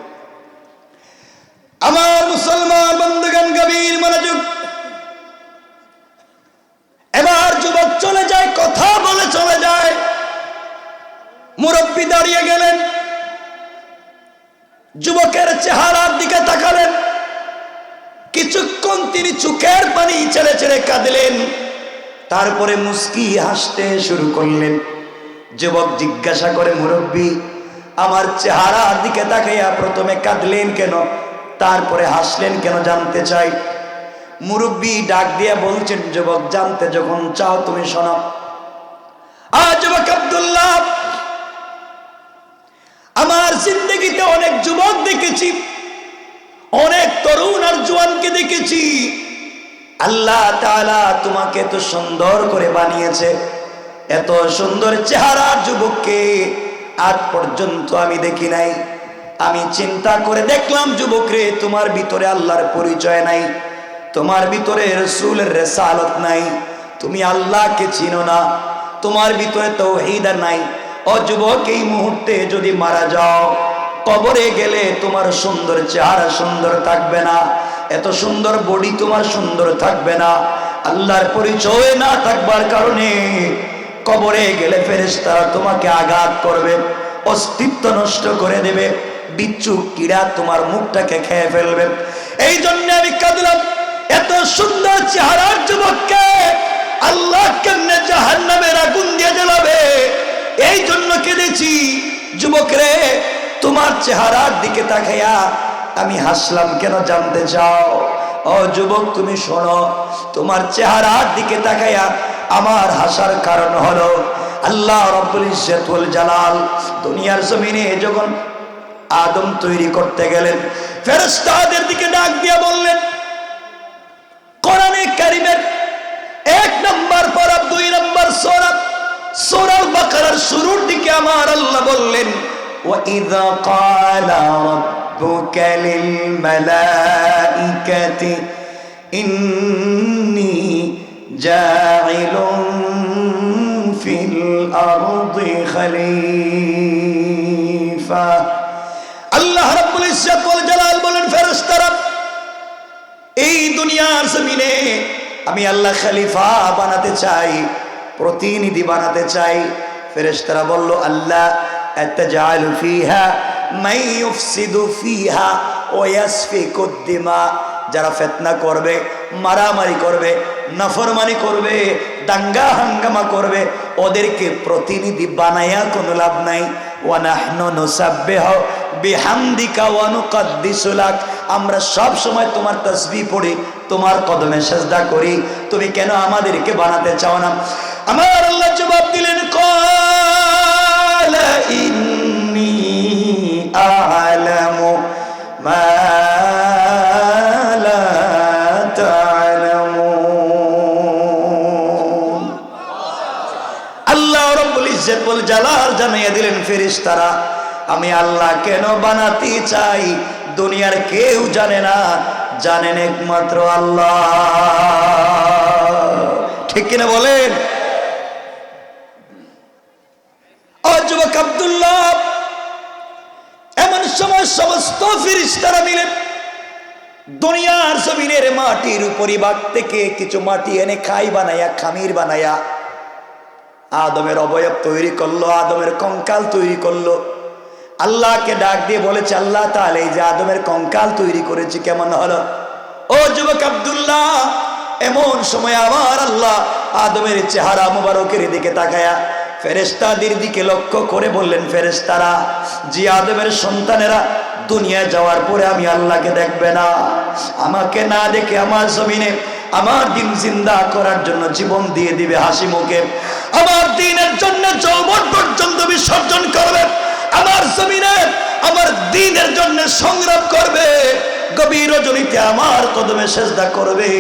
আমার মুসলমান বন্ধুগণ গভীর মনোযোগ। এবার যুবক চলে যায়, কথা বলে চলে যায়। মুরব্বী দাঁড়িয়ে গেলেন, যুবকের চেহারার দিকে তাকালেন, কিছুক্ষণ তিনি চোখের পানি ছেড়ে ছেড়ে কাঁদলেন, তারপরে মুস্কি হাসতে শুরু করলেন। যুবক জিজ্ঞাসা করে, মুরব্বী আমার চেহারার দিকে তাকাইয়া প্রথমে কাঁদলেন কেন, তারপরে হাসলেন কেন, জানতে চাই। মুরব্বী ডাক দিয়ে বলছেন, যুবক জানতে যখন চাও তুমি শোনো। যুবক আব্দুল্লাহ, আমার জিন্দগিতে অনেক যুবক দেখেছি, অনেক তরুণ আর জওয়ানকে দেখেছি। আল্লাহ তাআলা তোমাকে এত সুন্দর করে বানিয়েছে, এত সুন্দর চেহারার যুবককে আজ পর্যন্ত আমি দেখি নাই। আমি চিন্তা করে দেখলাম, যুবক রে, তোমার ভিতরে আল্লাহর পরিচয় নাই, তোমার ভিতরে রাসূলের রিসালাত নাই, তুমি আল্লাহকে চিনো না, তোমার ভিতরে তাওহীদ নাই। ও যুবক, এই মুহূর্তে যদি মারা যাও, কবরে গেলে তোমার সুন্দর চেহারা সুন্দর থাকবে না, এত সুন্দর বডি তোমার সুন্দর থাকবে না। আল্লাহর পরিচয় না থাকবার কারণে কবরে গেলে ফেরেশতারা তোমাকে আঘাত করবে, অস্তিত্ব নষ্ট করে দেবে, বিচ্ছু কীড়া তোমার মুখটাকে খেয়ে ফেলবে। এই জন্য আমি কাঁদলাম, এত সুন্দর চেহারার যুবককে আল্লাহ কেমনে জাহান্নামের আগুন দিয়ে জ্বালাবে, এই জন্য কেঁদেছি। যুবক রে, তোমার চেহারার দিকে তাকাইয়া আমি হাসলাম কেন, জানতে চাও? ও যুবক, তুমি শোনো, তোমার চেহারার দিকে তাকাইয়া আমার হাসার কারণ হলো, আল্লাহ রব্বুল ইজ্জত ওয়াল জালাল দুনিয়ার জমিনে যখন আদম তৈরি করতে গেলেন, ফেরেশতাদের দিকে ডাক দিয়ে বললেন, কোরআনে কারীমের 1 নম্বর পারা 2 নম্বর সূরা সূরা আল বাকারার শুরুর দিকে আমার আল্লাহ বললেন, ওয়াইযা ক্বালা রাব্বুকা লিল মালাইকাতি ইন্নী জাইলুন ফিল আরদি খলিফা। আল্লাহ রাব্বুল ইজ্জত ওয়াল জালাল বলেন, ফেরেশতারা, এই দুনিয়ার জমিনে আমি আল্লাহ খলিফা বানাতে চাই, প্রতিনিধি বানাতে চাই। ফেরেশতারা বলল, আল্লাহ আতাজালু ফিহা মান ইউফসিদু ফিহা ওয়া ইয়াসফিকুদ দিমা, যারা ফিতনা করবে, মারামারি করবে, নাফরমানি করবে, দাঙ্গা হাঙ্গামা করবে, ওদেরকে প্রতিনিধি বানায়া কোনো লাভ নাই। ওয়া নাহনু নুসাব্বিহু বিহামদিকা ওয়া নুকদ্দিসু লাক, আমরা সব সময় তোমার তাসবিহ পড়ি, তোমার কদমে সেজদা করি, তুমি কেন আমাদেরকে বানাতে চাও না? আমার আল্লাহ জবাব দিলেন, ক্বালা ইন্নী আ'লামু মা লা তা'লামুন। আল্লাহ রাব্বুল ইজ্জত ওয়াল জালাল জানিয়ে দিলেন, ফেরেশতারা, আমি আল্লাহ কেন বানাতে চাই দুনিয়ার কেউ জানে না, জানেন একমাত্র আল্লাহ। ঠিক কিনা বলেন? ও যুবক আব্দুল্লাহ, এমন সময় সমস্ত ফেরেশতারা মিলে দুনিয়ার জমিনের মাটির উপরিভাগ থেকে কিছু মাটি এনে খাই বানায়া, খামির বানায়া আদমের অবয়ব তৈরি করলো, আদমের কঙ্কাল তৈরি করলো। আল্লাহকে ডাক দিয়ে বলেছে, আল্লাহ তাআলা এই যে আদমের কঙ্কাল তৈরি করেছি, কেমন হলো? ও যুবক আব্দুল্লাহ, এমন সময় আমার আল্লাহ আদমের চেহারা মুবারকের দিকে তাকায়া ফেরেশতাদের দিকে লক্ষ্য করে বললেন, ফেরেশতারা, যে আদমের সন্তানেরা দুনিয়া যাওয়ার পরে আমি আল্লাহকে দেখবে না, আমাকে না দেখে আমার জমিনে আমার দিন জিন্দা করার জন্য জীবন দিয়ে দিবে হাসি মুখে, আমার দিনের জন্য যৌবন পর্যন্ত বিসর্জন করবে, আমার জমিনে আমার দ্বীনের জন্য সংগ্রাম করবে, গভীর রজনীতে আমার কদমে সেজদা করবে।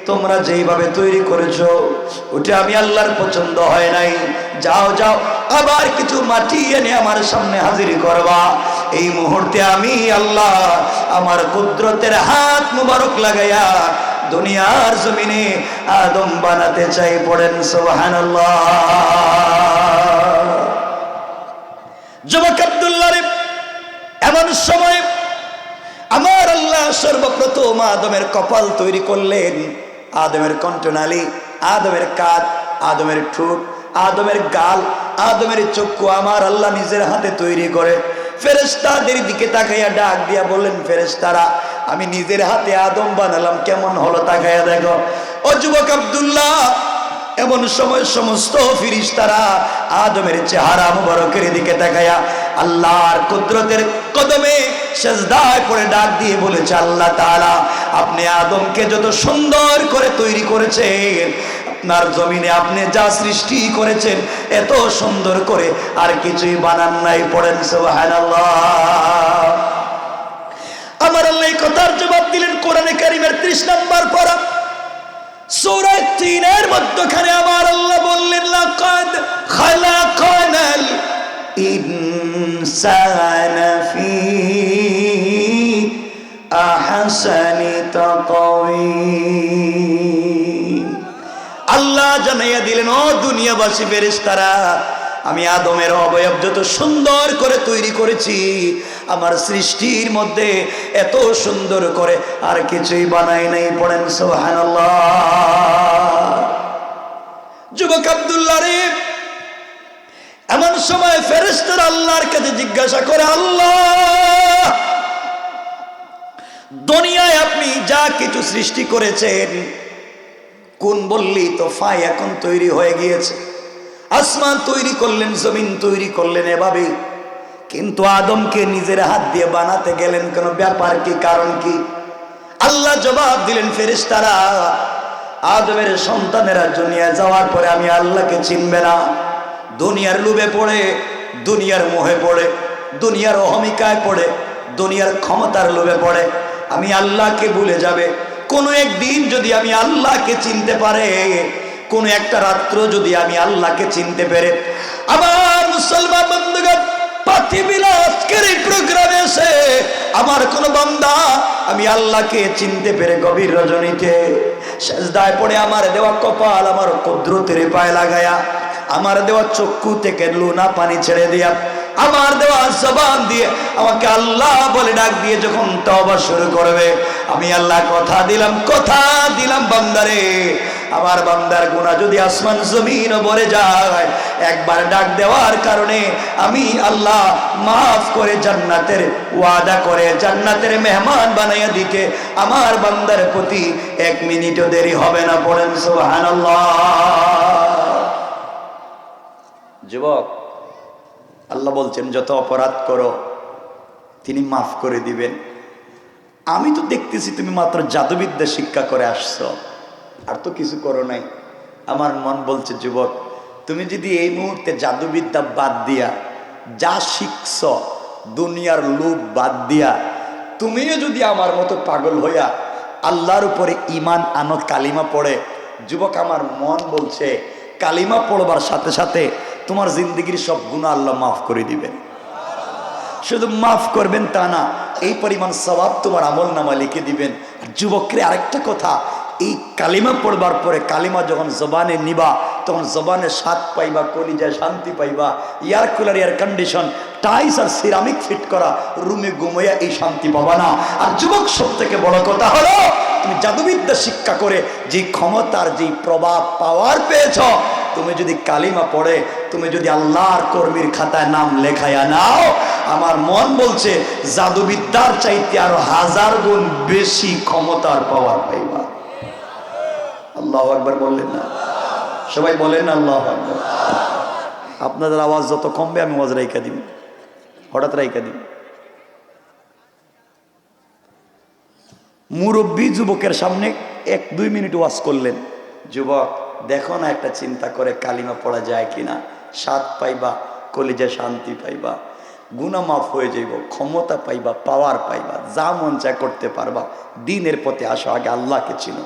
তোমরা যেইভাবে তৈরি করেছো ওটা আমি আল্লাহর পছন্দ হয় নাই। যাও যাও, আবার কিছু মাটি এনে আমার সামনে হাজির করবা। এই মুহূর্তে আমি আল্লাহ আমার কুদরতের হাত মুবারক লাগাইয়া দুনিয়ার জমিনে আদম বানাতে চাই। পড়েন সুবহানাল্লাহ। যুবক আব্দুল্লাহ রে, এমন সময় আমার আল্লাহ সর্বপ্রথম আদমের কপাল তৈরি করলেন, আদমের কণ্ঠনালী, আদমের কাঁধ, আদমের ঠোঁট, আদমের গাল, আদমের চক্ষু আমার আল্লাহ নিজের হাতে তৈরি করে ফেরেশতাদের দিকে তাকাইয়া ডাক দিয়া বললেন, ফেরেশতারা, আমি নিজের হাতে আদম বানালাম, কেমন হলো তাকাইয়া দেখো। ও যুবক আব্দুল্লাহ, এমন সময় সমস্ত ফেরেশতারা আদমের চেহারা মুবারকের দিকে তাকাইয়া আল্লাহর কুদরতের কদমে সিজদায় পড়ে ডাক দিয়ে বলেছে, আল্লাহ তাআলা, আপনি আদমকে যত সুন্দর করে তৈরি করেছেন, আপনার জমিনে আপনি যা সৃষ্টি করেছেন এত সুন্দর করে আর কিছুই বানান নাই। পড়েন সুবহানাল্লাহ। আমার আল্লাহ এই কথার জবাব দিলেন কোরআনে কারীমের 30 নম্বর পারা সূরা 3 এর মধ্যখানে আমার আল্লাহ বললেন, লাকাদ খালাকানাল ইনসানা ফি আহসানি তাকওয়িম। আল্লাহ জানাইয়া দিলেন, ও দুনিয়াবাসী ফেরেশতারা, আমি আদমের অবয়ব যত সুন্দর করে তৈরি করেছি, আমার সৃষ্টির মধ্যে এত সুন্দর করে আর কিছুই বানাই নাই। পড়েন সুবহানাল্লাহ। যুবক আব্দুল্লাহ রে, এমন সময় ফেরেশতারা আল্লাহর কাছে জিজ্ঞাসা করে, আল্লাহ, দুনিয়ায় আপনি যা কিছু সৃষ্টি করেছেন, কোন বললি তো ফাই এখন তৈরি হয়ে গিয়েছে, আসমান তৈরি করলেন, জমিন তৈরি করলেন এভাবে, কিন্তু আদমকে নিজের হাত দিয়ে বানাতে গেলেন কেন? ব্যাপার কি, কারণ কি? আল্লাহ জবাব দিলেন, ফেরেশতারা, আদমের সন্তানেরা দুনিয়া যাওয়ার পরে আমি আল্লাহকে চিনবে না, দুনিয়ার লোভে পড়ে, দুনিয়ার মোহে পড়ে, দুনিয়ার অহমিকায় পড়ে, দুনিয়ার ক্ষমতার লোভে পড়ে আমি আল্লাহকে ভুলে যাবে। কোনো একদিন যদি আমি আল্লাহকে চিনতে পারে, কোনো একটা রাত্র যদি আমি আল্লাহকে চিনতে পেরে, আমার মুসলমান বন্ধুগণ, পৃথিবীর আজকের এই প্রোগ্রামে এসে আমার কোন বান্দা আমি আল্লাহকে চিনতে পেরে গভীর রজনীতে সিজদায় পড়ে আমার দেওয়া কপাল আমার কুদরতের পায়ে লাগায়া, আমার দেওয়া চক্ষু থেকে লুনা পানি ছেড়ে দিয়া, আমার দেওয়া জবান দিয়ে আমাকে আল্লাহ বলে ডাক দিয়ে যখন তওবা শুরু করবে, আমি আল্লাহ কথা দিলাম বান্দারে, আমার বান্দার গুনাহ যদি আসমান জমিন ভরে যায়, একবার ডাক দেওয়ার কারণে আমি আল্লাহ মাফ করে জান্নাতের ওয়াদা করে জান্নাতের মেহমান বানাইয়া দিতে আমার বান্দার প্রতি 1 মিনিটও দেরি হবে না। পড়েন সুবহানাল্লাহ। যুবক, আল্লাহ বলছেন যত অপরাধ করো তিনি মাফ করে দিবেন। আমি তো দেখতেছি তুমি মাত্র জাদুবিদ্যা শিক্ষা করে আসছো, আর তো কিছু করো নাই। আমার মন বলছে, যুবক, তুমি যদি এই মুহূর্তে জাদুবিদ্যা বাদ দিয়া যা শিখছ, দুনিয়ার লোভ বাদ দিয়া তুমিও যদি আমার মতো পাগল হইয়া আল্লাহর উপরে ঈমান আনো, কালিমা পড়ে, যুবক, আমার মন বলছে কালিমা পড়বার সাথে সাথে তোমার জিন্দগির সব গুনাহ আল্লাহ মাফ করে দিবেন। শুধু মাফ করবেন তা না, এই পরিমাণ সওয়াব তোমার আমল নামা লিখে দিবেন। আর যুবকরে আরেকটা কথা, এই কালিমা পড়বার পরে কালিমা যখন জবানে নিবা, তখন জবানে স্বাদ পাইবা, কলিজায় শান্তি পাইবা। Air cooler, air condition, tiles আর সিরামিক ফিট করা রুমে ঘুমাইয়া এই শান্তি পাবা না। আর যুবক, সব থেকে বড় কথা হলো, তুমি জাদুবিদ্যা শিক্ষা করে যে ক্ষমতার যে প্রভাব পাওয়ার পেয়েছ, তুমি যদি কালিমা পড়ে, তুমি যদি আল্লাহর কর্মীর খাতায় নাম লেখায়া নাও, আমার মন বলছে জাদুবিদ্যার চাইতে আরো 1000 গুণ বেশি ক্ষমতার পাওয়ার পাইবা। আল্লাহু আকবার বললেন না? সবাই বলেন না আল্লাহু আকবার। আপনাদের আওয়াজ যত কমবে আমি ওয়াজ রাইখা দিব, হঠাৎ রাইখা দিব। মুরব্বী যুবকের সামনে 1-2 মিনিট ওয়াজ করলেন। যুবক, দেখো না একটা চিন্তা করে কালিমা পড়া যায় কিনা, স্বাদ পাইবা, কলিজা শান্তি পাইবা, গুনাহ মাফ হয়ে যাইব, ক্ষমতা পাইবা, পাওয়ার পাইবা, যা মন চায় করতে পারবা। দিনের পথে আসো, আগে আল্লাহকে চিনো।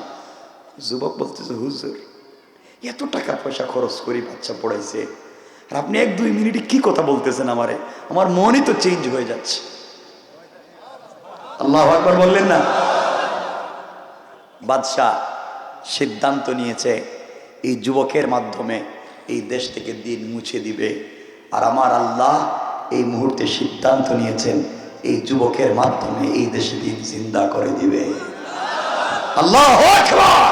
যুবক বলতেছে, হুজুর, এত টাকা পয়সা খরচ করি বাচ্চা পড়াইছে, আর আপনি 1-2 মিনিটে কি কথা বলতেছেন আমারে? আমার মনই তো চেঞ্জ হয়ে যাচ্ছে। আল্লাহু আকবার বললেন না? বাদশাহ সিদ্ধান্ত নিয়েছে এই যুবকের মাধ্যমে এই দেশ থেকে দিন মুছে দিবে। আর আমার আল্লাহ এই মুহূর্তে সিদ্ধান্ত নিয়েছেন এই যুবকের মাধ্যমে এই দেশে দিন জিন্দা করে দিবে। আল্লাহু আকবার।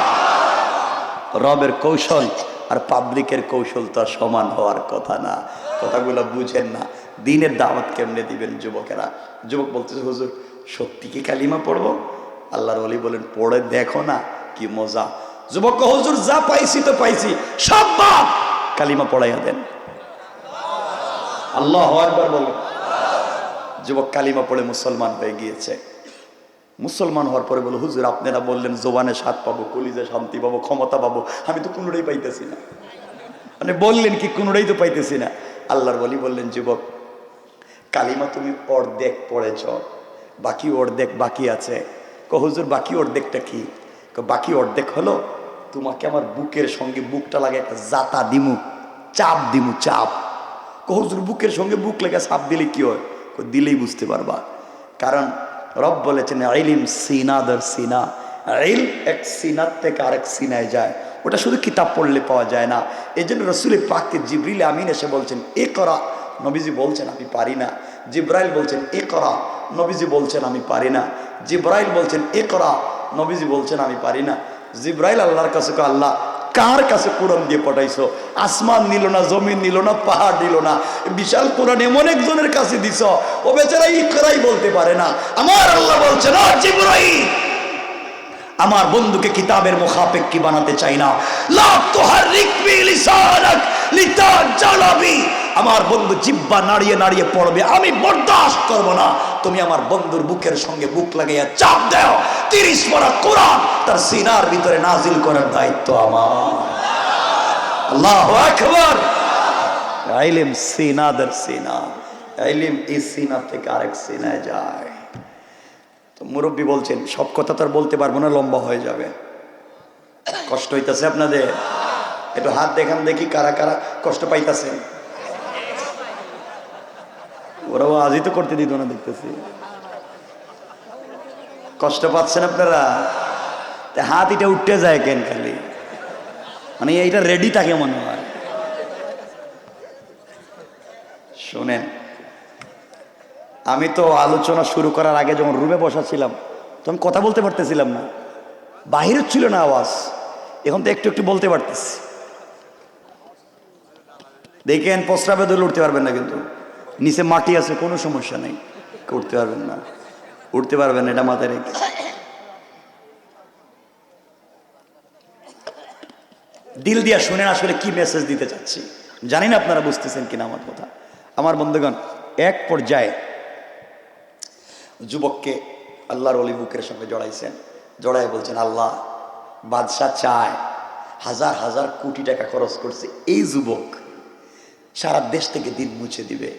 রবের কৌশল আর পাবলিকের কৌশল তো সমান হওয়ার কথা না। কথাগুলো বুঝেন না। দিনের দাওয়াত কেমনে দিবেন যুবকেরা? যুবক বলতেছে, হুজুর সত্যি কি কালিমা পড়বো? আল্লাহর ওলি বলেন, পড়ে দেখো না কি মজা। যুবক, হুজুর যা পাইছি তো পাইছি, সব বাদ, কালিমা পড়াইয়া দেন। আল্লাহু আকবার বলেন। যুবক কালিমা পড়ে মুসলমান হয়ে গিয়েছে। মুসলমান হওয়ার পরে বলে, হুজুর আপনারা বললেন জবানে স্বাদ পাবো, কলিজে শান্তি পাবো, ক্ষমতা পাবো, আমি তো কোনোটাই পাইতেছি না। মানে বললেন কি, কোনোটাই তো পাইতেছি না। আল্লাহর ওলি বললেন, যুবক কালিমা তুমি অর্ধেক পড়েছ, বাকি অর্ধেক বাকি আছে। হুজুর বাকি অর্ধেকটা কি? বাকি অর্ধেক হলো তোমাকে আমার বুকের সঙ্গে বুকটা লাগে একটা জাতা দিমু, চাপ দিমু, চাপ। হুজুর বুকের সঙ্গে বুক লেগে চাপ দিলে কি হয়? দিলেই বুঝতে পারবা। কারণ রব বলেছেন, ইলম সিনা দর সিনা। ইল এক সিনার থেকে আরেক সিনায় যায়, ওটা শুধু কিতাব পড়লে পাওয়া যায় না। এই জন্য রসুল পাককে জিবরিল আমিন এসে বলছেন এ করা, নবীজি বলছেন আমি পারি না। জিব্রাইল বলছেন এ করা, নবীজি বলছেন আমি পারি না। জিব্রাইল বলছেন এ করা, নবীজি বলছেন আমি পারি না। জিব্রাইল আল্লাহর কাছে, আল্লাহ কার কাছে কোরআন দিয়ে পাঠাইছো? আসমান নিল না, জমিন নিল না, পাহাড় নিল না, বিশাল কোরআন এমন একজনের কাছে দিছ, ও বেচারা ইকরাই বলতে পারে না। আমার আল্লাহ বলছেন, ও জিব্রাইল, আমার বন্ধুকে কিতাবের মুখাপেক্ষী বানাতে চাই না। লা তুহাররিক বি লিসানাক লিতাজালা বি। আমার বন্ধু জিহ্বা নাড়িয়ে নাড়িয়ে পড়বে, আমি বরদাস্ত করব না। তুমি আমার বন্ধুর বুকের সঙ্গে বুক লাগাইয়া চাপ দাও, 30 পারা কোরআন তার সিনার ভিতরে নাজিল করার দায়িত্ব আমার। আল্লাহু আকবার। ইলম সিনা দর সিনা, ইলম এই সিনা থেকে আরেক সিনায় যায়। তো মুরব্বী বলছেন, সব কথা তো আর বলতে পারবো না, লম্বা হয়ে যাবে। কষ্ট হইতাছে আপনাদের? একটু হাত দেখান দেখি কারা কারা কষ্ট পাইতাছেন। ওরাও আজই তো করতে দিত না, দেখতেছি। কষ্ট পাচ্ছেন আপনারা? হাত এটা উঠতে যায় কেন খালি? মানে এইটা রেডি থাকে মনে হয়। শোনেন, আমি তো আলোচনা শুরু করার আগে যখন রুমে বসা ছিলাম তখন কথা বলতে পারতেছিলাম না, বাহিরে ছিল না আওয়াজ। এখন তো একটু একটু বলতে পারতেছি। দেখেন প্রস্রাবে দলে উঠতে পারবেন না, কিন্তু নিচে মাটি আছে, কোনো সমস্যা নেই, উঠতে পারবেন না, উঠতে পারবেন না, এটা মাথায় রেখে। দিল দিয়া শুনেন আসলে কি মেসেজ দিতে চাচ্ছি। জানি না আপনারা বুঝতেছেন কিনা আমার কথা। আমার বন্ধুগণ, এক পর্যায়ে যুবককে আল্লাহর ওলি বুকের সঙ্গে জড়াইছেন, জড়াই বলছেন, আল্লাহ বাদশাহ চায়, হাজার হাজার কোটি টাকা খরচ করছে, এই যুবক সারা দেশ থেকে দিন মুছে দিবে।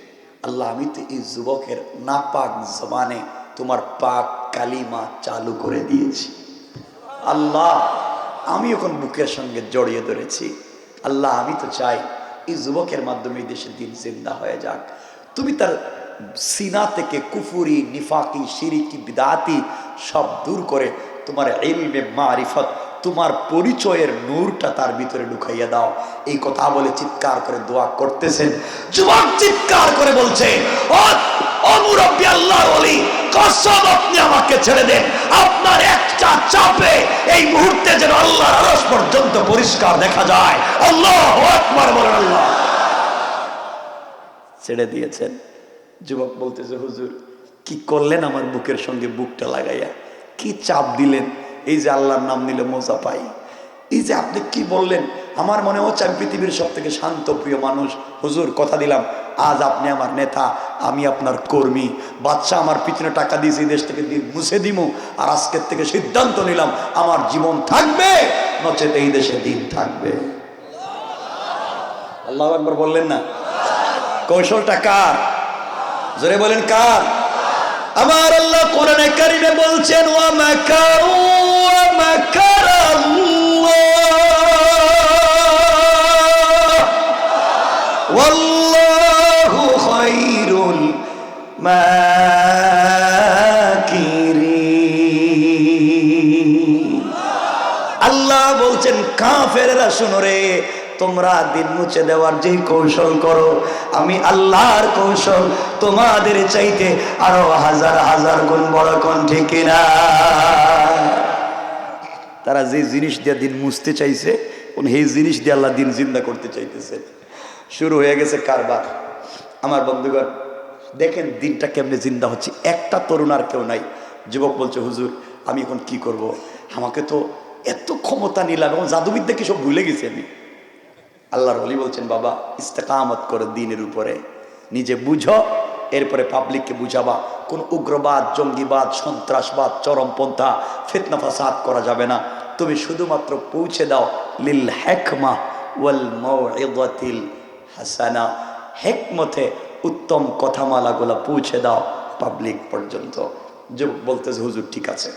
আল্লাহ আমি তো এই যুবকের নাপাক জবানে তোমার পাক কালিমা চালু করে দিয়েছি। আল্লাহ আমি এখন বুকের সঙ্গে জড়িয়ে ধরেছি। আল্লাহ আমি তো চাই এই যুবকের মাধ্যমে এই দেশের দিন জিন্দা হয়ে যাক। তুমি তার সিনা থেকে কুফুরি, নিফাকি, শিরিকি, বিদাতি সব দূর করে তোমার ইলমে মারিফত, তোমার পরিচয়ের নূরটা তার ভিতরে ঢুকাইয়া দাও। এই কথা বলে চিৎকার করে দোয়া করতেছেন। যুবক চিৎকার করে বলছে, ও মুরব্বি আল্লাহর ওলি, কসম আপনি আমাকে ছেড়ে দেন, আপনার একটা চাপে এই মুহূর্তে যেন আল্লাহর আরশ পর্যন্ত পরিষ্কার দেখা যায়। আল্লাহু আকবার বলেন। আল্লাহ ছেড়ে দিয়েছেন। যুবক বলতেছে, হুজুর কি করলেন আমার বুকের সঙ্গে বুকটা লাগাইয়া, কি চাপ দিলেন, এই যে আল্লাহর নাম নিলে মজা পাই, এই যে আপনি কি বললেন, আমার মনে হচ্ছে আমি পৃথিবীর সব থেকে শান্ত প্রিয় মানুষ। হুজুর কথা দিলাম, আজ আপনি আমার নেতা, আমি আপনার কর্মী। বাদশা আমার পিছনে টাকা দিয়েছে, এই দেশ থেকে দিন মুছে দিমু, আর আজকের থেকে সিদ্ধান্ত নিলাম আমার জীবন থাকবে, নচেত এই দেশে দিন থাকবে। আল্লাহু আকবার বললেন না? কৌশলটা কার? জোরে বলেন কার? আমার আল্লাহ কোরআনে কারিমে বলছেন, ওয়া মাকারু ওয়া মাকারাল্লাহ ওয়াল্লাহু খায়রুল মাকিরিন। আল্লাহ বলছেন, কাফেররা শুনো রে, তোমরা দিন মুছে দেওয়ার যে কৌশল করো, আমি আল্লাহর কৌশল তোমাদের চাইতে আরো হাজার হাজার গুণ বড়। কোন ঠিক কিনা? তারা যে জিনিস দিয়ে দিন মুছতে চাইছে, এই জিনিস দিয়ে আল্লাহ দিন জিন্দা করতে চাইতেছে। শুরু হয়ে গেছে কারবার। আমার বন্ধুগণ দেখেন দিনটা কেমনে জিন্দা হচ্ছে। একটা তরুণ আর কেউ নাই। যুবক বলছে, হুজুর আমি এখন কি করব, আমাকে তো এত ক্ষমতা নিলাম, এবং জাদুবিদ্যা কি সব ভুলে গেছি আমি। আল্লাহর ওলি বলছেন, বাবা ইস্তেকামত করো দিনের উপরে, নিজে বুঝো, এরপরে পাবলিককে বুঝাবা। কোন উগ্রবাদ, জঙ্গিবাদ, সন্ত্রাসবাদ, চরমপন্থা, ফিতনা ফাসাদ করা যাবে না। তুমি শুধুমাত্র পৌঁছে দাও লিল হিকমা ওয়াল মাউইযাতিল হাসানা, হিকমতে উত্তম কথামালাগুলো পৌঁছে দাও পাবলিক পর্যন্ত। যুবক বলতেছে, হুজুর ঠিক আছে।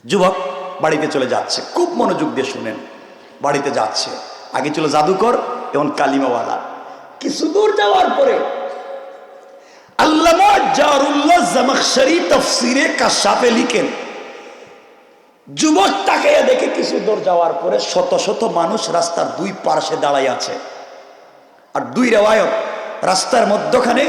যুবক বাড়িতে চলে যাচ্ছে, খুব মনোযোগ দিয়ে শুনেন। বাড়িতে যাচ্ছে, আগে ছিল জাদুকর, এখন কালিমাওয়ালা। কিছু দূর যাওয়ার পরে আল্লামা জারুল্লাহ জামাখশরী তাফসীরে কাশাফে লিখেন, যুবক তাকাইয়া দেখে কিছু দূর যাওয়ার পরে শত শত মানুষ রাস্তার দুই পাশে দাঁড়ায় আছে। আর দুই রিওয়ায়াত, রাস্তার মধ্যখানে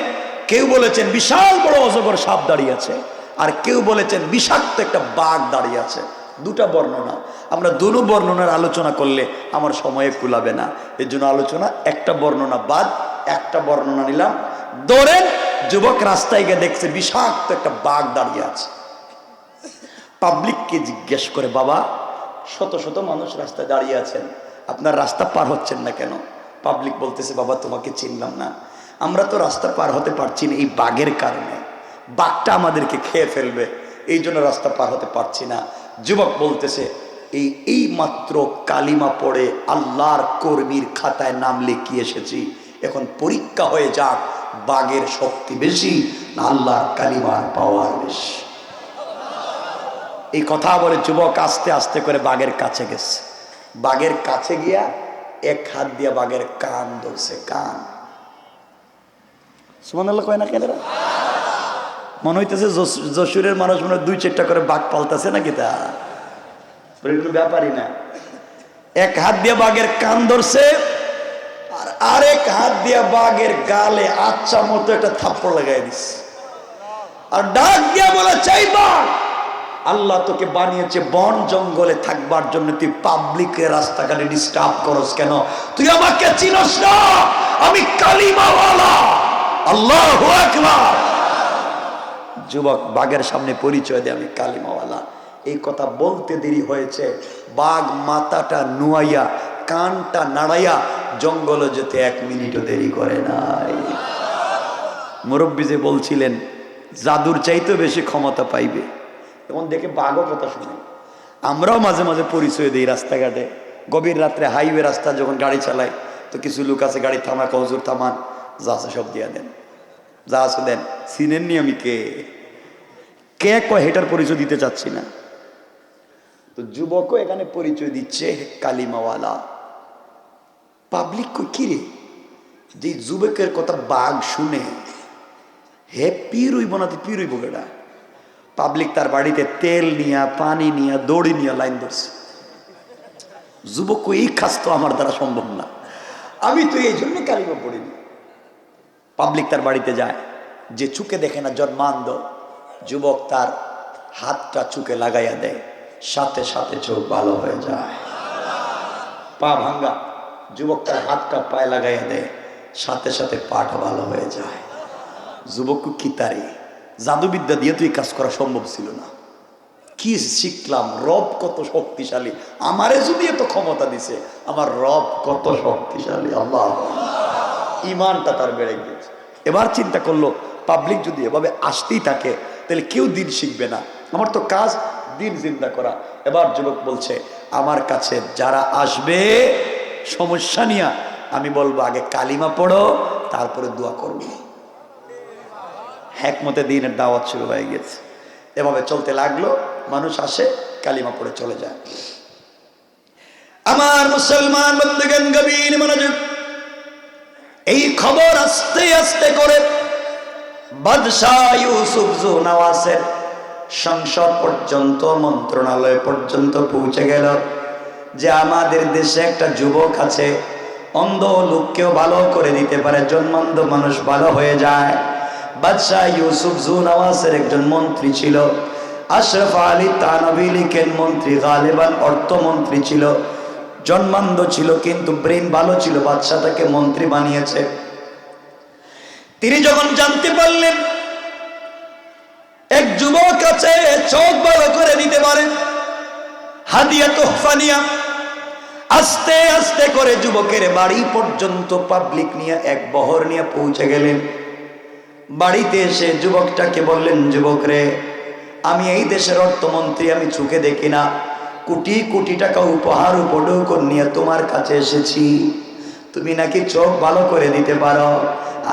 কেউ বলেছেন বিশাল বড় অজগর সাপ দাঁড়িয়ে আছে, আর কেউ বলেছেন বিষাক্ত একটা বাঘ দাঁড়িয়ে আছে। দুটা বর্ণনা। আমরা দুটো বর্ণনার আলোচনা করলে আমার সময়ে কুলাবে না, এর জন্য আলোচনা একটা বর্ণনা বাদ একটা বর্ণনা নিলাম। ধরেন যুবক রাস্তায় গিয়ে দেখছে বিষাক্ত একটা বাঘ দাঁড়িয়ে আছে। পাবলিককে জিজ্ঞেস করে, বাবা শত শত মানুষ রাস্তায় দাঁড়িয়ে আছেন, আপনার রাস্তা পার হচ্ছেন না কেন? পাবলিক বলতেছে, বাবা তোমাকে চিনলাম না, আমরা তো রাস্তা পার হতে পারছি না এই বাঘের কারণে, বাঘটা আমাদেরকে খেয়ে ফেলবে, এই জন্য রাস্তা পার হতে পারছি না। যুবক বলতেছে, এই মাত্র কালিমা পড়ে আল্লাহর কর্মীর খাতায় নাম লিখিয়ে এসেছি, এখন পরীক্ষা হয়ে যাক বাঘের শক্তি বেশি না আল্লাহর কালিমার পাওয়ার বেশি। এই কথা বলে যুবক আস্তে আস্তে করে বাঘের কাছে গেছে। বাঘের কাছে গিয়া এক হাত দিয়ে বাঘের কান ধরছে, কান। সুবহানাল্লাহ কয় না কেন? মনে হইতেছে যশোরের মানুষ মনে হয় 2-4টা করে বাঘ পালতেছে নাকি, তা কোনো ব্যাপারই না। এক হাত দিয়ে বাঘের কান ধরছে, আর আরেক হাত দিয়ে বাঘের গালে আচ্ছা মতো একটা থাপ্পড় লাগাই দিচ্ছে, আর ডাক দিয়া বলে, চাই বাঘ, আল্লাহ তোকে বানিয়েছে বন জঙ্গলে থাকবার জন্য, তুই পাবলিকের রাস্তাঘাটে ডিস্টার্ব করস কেন? তুই আমাকে চিনস না? আমি কালিমাওয়ালা। আল্লাহু আকবার। যুবক বাঘের সামনে পরিচয় দেয়, আমি কালিমাওয়ালা। এই কথা বলতে দেরি হয়েছে, বাঘ মাথাটা নুয়াইয়া কানটা নাড়াইয়া জঙ্গলে যেতে 1 মিনিটও দেরি করে নাই। মুরব্বী যে বলছিলেন জাদুর চাইতে বেশি ক্ষমতা পাইবে, এখন দেখে বাঘও কথা শুনে। আমরাও মাঝে মাঝে পরিচয় দিই রাস্তাঘাটে, গভীর রাত্রে হাইওয়ে রাস্তা যখন গাড়ি চালাই, তো কিছু লোক আছে গাড়ি থামা, হুজুর থামান, যা আছে সব দিয়া দেন, যা আছে দেন। চিনেননি আমি কে কয় হেটার পরিচয় দিতে চাচ্ছি না। তো যুবকও এখানে পরিচয় দিচ্ছে কালিমাওয়ালা। পাবলিক কই কিরে, যে যুবকের কথা বাঘ শুনে হে পীর হইব না, পীর হইব কেডা? পাবলিক তার বাড়িতে তেল নিয়া, পানি নিয়া, দড়ি নিয়া লাইন ধরছে। যুবক এই কাজ তো আমার দ্বারা সম্ভব না, আমি তো এই জন্য কালিমা পড়িনি। পাবলিক তার বাড়িতে যায়, যে চুকে দেখে না জন্মান্ধ, যুবক তার হাতটা চুকে লাগাইয়া দেয়, সাথে সাথে চোখ ভালো হয়ে যায়। পা ভাঙ্গা, যুবক তার হাতটা পায়ে লাগাইয়া দেয়, সাথে সাথে পাটা ভালো হয়ে যায়। যুবক কি তারি জাদুবিদ্যা দিয়ে তো এই কাজ করা সম্ভব ছিল না। কি শিখলাম, রব কত শক্তিশালী, আমারে যদি এত ক্ষমতা দিছে, আমার রব কত শক্তিশালী। আল্লাহ, ইমানটা তার বেড়ে গিয়েছে। এবার চিন্তা করলো, পাবলিক যদি এভাবে আসতেই থাকে তাহলে কেউ দিন শিখবে না, আমার তো কাজ দিন জিন্দা করা। এবার যুবক বলছে, আমার কাছে যারা আসবে সমস্যা নিয়ে, আমি বলবো আগে কালিমা পড়ো, তারপরে দোয়া করবো। হিকমতে দ্বীনের দাওয়াত শুরু হয়ে গেছে। এভাবে চলতে লাগলো, মানুষ আসে, কালিমা পড়ে চলে যায়। আমার মুসলমান বন্ধুগণ গভীর মনোযোগ, এই খবর আস্তে আস্তে করে বাদশাহ ইউসুফ জুনওয়াসের সংসদ পর্যন্ত, মন্ত্রণালয় পর্যন্ত পৌঁছে গেল। যে আমাদের দেশে একটা যুবক আছে, অন্ধ লোককেও ভালো করে দিতে পারে, জন্মান্ধ মানুষ ভালো হয়ে যায়। বাদশাহ ইউসুফ জুনওয়াসের একজন মন্ত্রী ছিল, আশরাফ আলী তানভী লিখেন মন্ত্রী, গালিবান অর্থমন্ত্রী ছিল, জন্মান্ধ ছিল কিন্তু ব্রেন ভালো ছিল, বাদশাহ তাকে মন্ত্রী বানিয়েছে। তিনি যখন জানতে পারলেন এক যুবক আছে চোখ ভালো করে দিতে পারে, হাদিয়া তোহফা নিয়া আস্তে আস্তে করে যুবকের বাড়ি পর্যন্ত পাবলিক নিয়ে এক বহর নিয়ে পৌঁছে গেলেন। বাড়িতে এসে যুবকটাকে বললেন, যুবক রে, আমি এই দেশের অর্থমন্ত্রী, আমি চোখে দেখি না, কোটি কোটি টাকা উপহার উপঢৌকন নিয়ে তোমার কাছে এসেছি, তুমি নাকি চোখ ভালো করে দিতে পারো,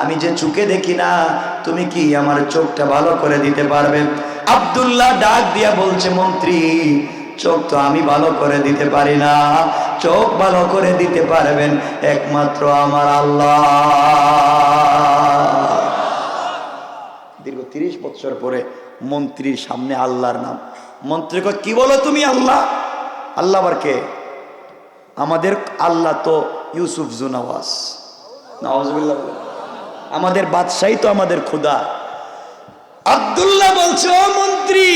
আমি যে চোখে দেখি না, তুমি কি আমার চোখটা ভালো করে দিতে পারবে? আব্দুল্লাহ ডাক দিয়া বলছে, মন্ত্রী, চোখ তো আমি ভালো করে দিতে পারি না, চোখ ভালো করে দিতে পারবেন একমাত্র আমার আল্লাহ। দীর্ঘ 30 বছর পরে মন্ত্রীর সামনে আল্লাহর নাম। মন্ত্রী কয়, কি বলো তুমি? আল্লাহ? আল্লাহ আবার কে? আমাদের আল্লাহ তো ইউসুফ জুনওয়াস, নাউজুবিল্লাহ, আমাদের বাদশাহী তো আমাদের খোদা। আব্দুল্লাহ বলছে, ও মন্ত্রী,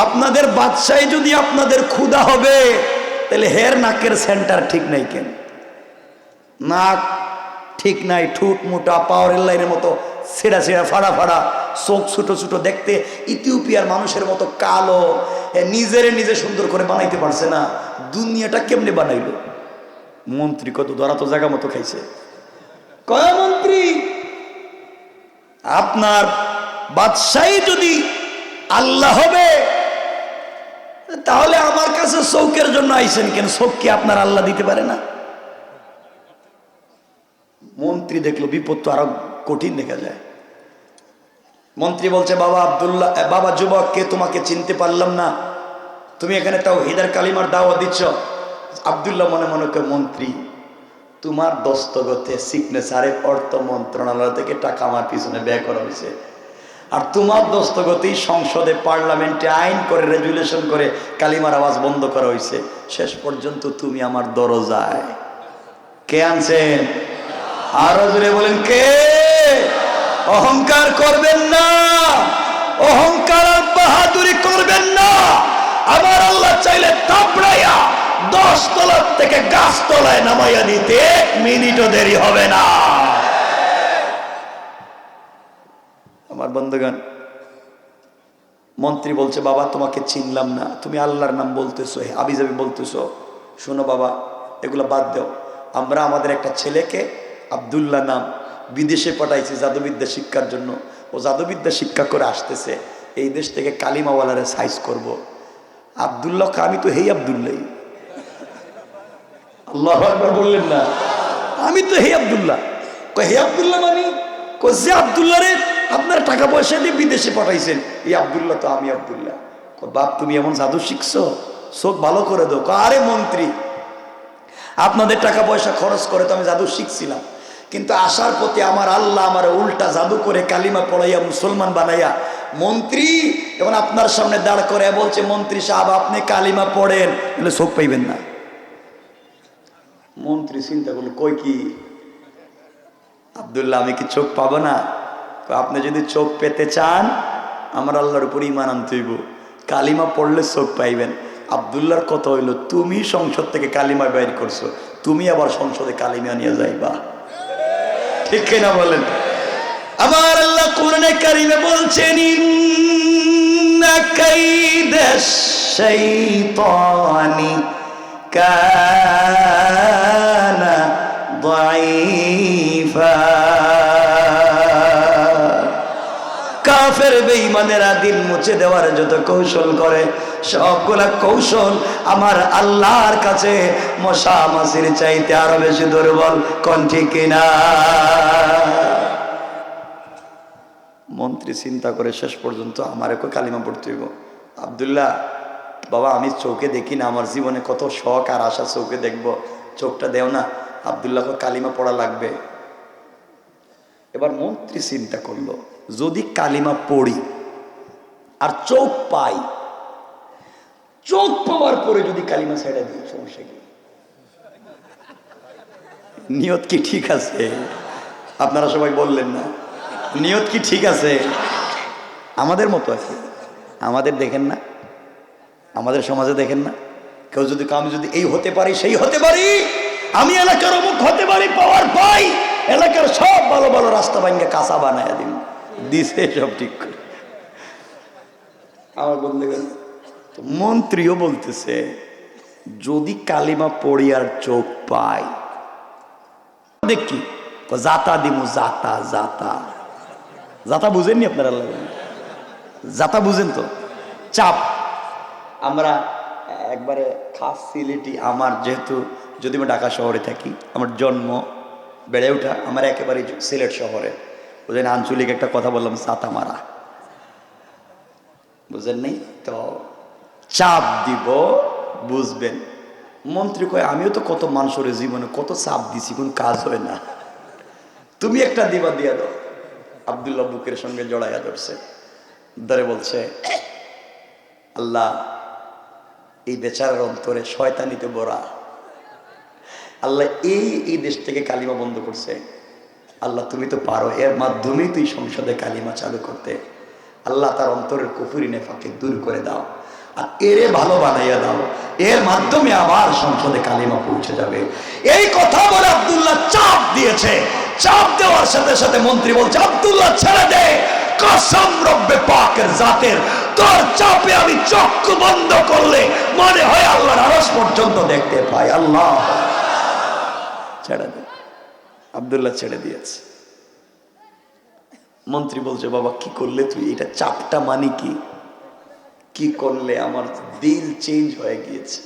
আপনাদের বাদশাহী যদি আপনাদের খোদা হবে, তাহলে হের নাকের সেন্টার ঠিক নাই কেন? নাক ঠিক নাই, ঠুট মোটা, পাওয়ার লাইনের মতো ছেঁড়া ছেঁড়া, ফাড়া ফাড়া, চোখ ছোট ছোট, দেখতে ইথিওপিয়ার মানুষের মতো কালো, নিজে সুন্দর করে বানাইতে পারছে না, দুনিয়াটা কেমনে বানাইলো? মন্ত্রী কত ধরা তো জায়গা মতো খাইছে। কয়, মন্ত্রী, আপনার বাদশাহী যদি আল্লাহ হবে, তাহলে আমার কাছে চৌকের জন্য আইছেন কেন? চোখ কি আপনার আল্লাহ দিতে পারে না? মন্ত্রী দেখলো বিপদ তো আরো কঠিন দেখা যায়। মন্ত্রী বলছে, বাবা আব্দুল্লাহ, বাবা যুবক, কে তোমাকে চিনতে পারলাম না, তুমি এখানে তাওহীদের কালিমার দাওয়াত দিচ্ছ। আব্দুল্লাহ মনে মনে করে, মন্ত্রী, তোমার দস্তগতে সিগনেচারে অর্থ মন্ত্রণালয় থেকে টাকা আমার পিছনে ব্যয় করা হয়েছে, আর তোমার দস্তগতেই সংসদে পার্লামেন্টে আইন করে, রেজুলেশন করে কালিমার আওয়াজ বন্ধ করা হয়েছে। শেষ পর্যন্ত তুমি আমার দরজায়। কে আনছেন? আরো জোরে বলেন, কে? অহংকার করবেন না, অহংকার আর বাহাদুরি করবেন না। আমার আল্লাহ চাইলে তাপড়াইয়া 10 তলার থেকে গাছ তলায় নামাইয়া দিতে 1 মিনিটও দেরি হবে না। আমার বন্ধুগণ, মন্ত্রী বলছে, বাবা তোমাকে চিনলাম না, তুমি আল্লাহর নাম বলতেছো, আবিজাবি বলতেছো, শোনো বাবা, এগুলো বাদ দাও। আমরা আমাদের একটা ছেলেকে, আব্দুল্লাহ নাম, বিদেশে পাঠাইছি জাদুবিদ্যা শিক্ষার জন্য। ও জাদুবিদ্যা শিক্ষা করে আসতেছে, এই দেশ থেকে কালিমাওয়ালারে সাইজ করব। আব্দুল্লাহ, আমি তো হেই আব্দুল্লাহ। আল্লাহু আকবার বললেন না? আমি তো হে আব্দুল্লাহ। হে আব্দুল্লাহ মানে? যে আব্দুল্লাহ রে আপনার টাকা পয়সা দিয়ে বিদেশে পাঠাইছেন, এই আব্দুল্লাহ তো আমি আব্দুল্লাহ। বাপ, তুমি এমন জাদু শিখছো, চোখ ভালো করে দাও। আরে মন্ত্রী, আপনাদের টাকা পয়সা খরচ করে তো আমি জাদু শিখছিলাম, কিন্তু আসার পথে আমার আল্লাহ আমার উল্টা জাদু করে কালিমা পড়াইয়া মুসলমান বানাইয়া মন্ত্রী এখন আপনার সামনে দাঁড় করে বলছে, মন্ত্রী সাহেব, আপনি কালিমা পড়েন, বলে চোখ পাইবেন না। মন্ত্রী চিন্তা করলো, কই কি আব্দুল্লাহ, আমি কি চোখ পাবো না? আপনি যদি চোখ পেতে চান, আমার আল্লাহর উপর ঈমান আনতে হইব, কালিমা পড়লে চোখ পাইবেন। আব্দুল্লাহর কথা হইল, তুমি সংসদ থেকে কালিমা বের করছো, তুমি আবার সংসদে কালিমা নিয়ে যাইবা। ঠিক কিনা বলেন? আমার আল্লাহ কোরআনে কারিমে বলছেন, ইন্না কাইদাশ শাইতানি কানা দাঈফা। কাফের বেঈমানেরা দিল মুছে দেওয়ার যত কৌশল করে, সবগুলা কৌশল আমার আল্লাহর কাছে মশা মাছির চাইতে আরো বেশি দুর্বল। কোন ঠিক কিনা? মন্ত্রী চিন্তা করে শেষ পর্যন্ত আমার একটু কালিমা পড়তে হইব। আব্দুল্লাহ, বাবা, আমি চোখে দেখি না, আমার জীবনে কত শখ আর আশা চোখে দেখবো, চোখটা দেও না। আব্দুল্লাহ কালিমা পড়া লাগবে। এবার মন্ত্রী চিন্তা করলো, যদি কালিমা পড়ি আর চোখ পাই, চোখ পাওয়ার পরে যদি কালিমা ছেড়ে দিই সমস্যা কি? নিয়ত কি ঠিক আছে? আপনারা সবাই বললেন না, নিয়ত কি ঠিক আছে? আমাদের মতো আছে, আমাদের দেখেন না, আমাদের সমাজে দেখেন না, কেউ যদি আমি যদি এই হতে পারি সেই হতে পারি, আমি এলাকার অমুক হতে পারি, পাওয়ার পাই, এলাকার সব ভালো ভালো রাস্তা ভাঙ্গে কাঁচা বানায় দিন, দিছে সব ঠিক করে। আমার বন্ধুগণ, মন্ত্রীও বলতেছে যদি কালিমা পড়ি আর চোখ পাই দেখি জাতা দিমু, জাতা জাতা জাতা বুঝেননি আপনারা? জাতা বুঝেন তো? চাপ। আমরা একবারে খাস সিলেটি, আমার যেহেতু যদি আমি ঢাকা শহরে থাকি, আমার জন্ম বেড়ে ওঠা আমার একেবারে সিলেট শহরে, বুঝলেন, আঞ্চলিক একটা কথা বললাম, জাতা মারা, বুঝেন নেই তো? চাপ দিব, বুঝবেন। মন্ত্রী কয় আমিও তো কত মানুষের জীবনে কত চাপ দিছি, কোন কাজ হয় না, তুমি একটা দিবা দিয়া দাও। আব্দুল্লাহ বুকের সঙ্গে জড়াইয়া ধরছে, ধরে বলছে আল্লাহ এই বেচারার অন্তরে শয়তানিতে ভরা, আল্লাহ এই দেশ থেকে কালিমা বন্ধ করছে, আল্লাহ তুমি তো পারো, এর মাধ্যমেই তুই সংসদে কালিমা চালু করতে, আল্লাহ তার অন্তরের কুফরি নেফাকে দূর করে দাও আর এরে ভালো বানাইয়া দাও, এর মাধ্যমে আবার সংসদে কালিমা পৌঁছে যাবে। এই কথা বলে আব্দুল্লাহ চাপ দিয়েছে। চাপ দেওয়ার সাথে সাথে মন্ত্রী বলছে আব্দুল্লাহ ছেড়ে দে, কসম রব্বে পাকের জাতের, তোর চাপে আমি চক্ষু বন্ধ করলে মনে হয় আল্লাহর আরশ পর্যন্ত দেখতে পাই। আল্লাহ ছেড়ে দে। আব্দুল্লাহ ছেড়ে দিয়েছে। মন্ত্রী বলছে বাবা কি করলে তুই, এটা চাপটা মানে কি করলে? আমার দিল চেঞ্জ হয়ে গিয়েছে,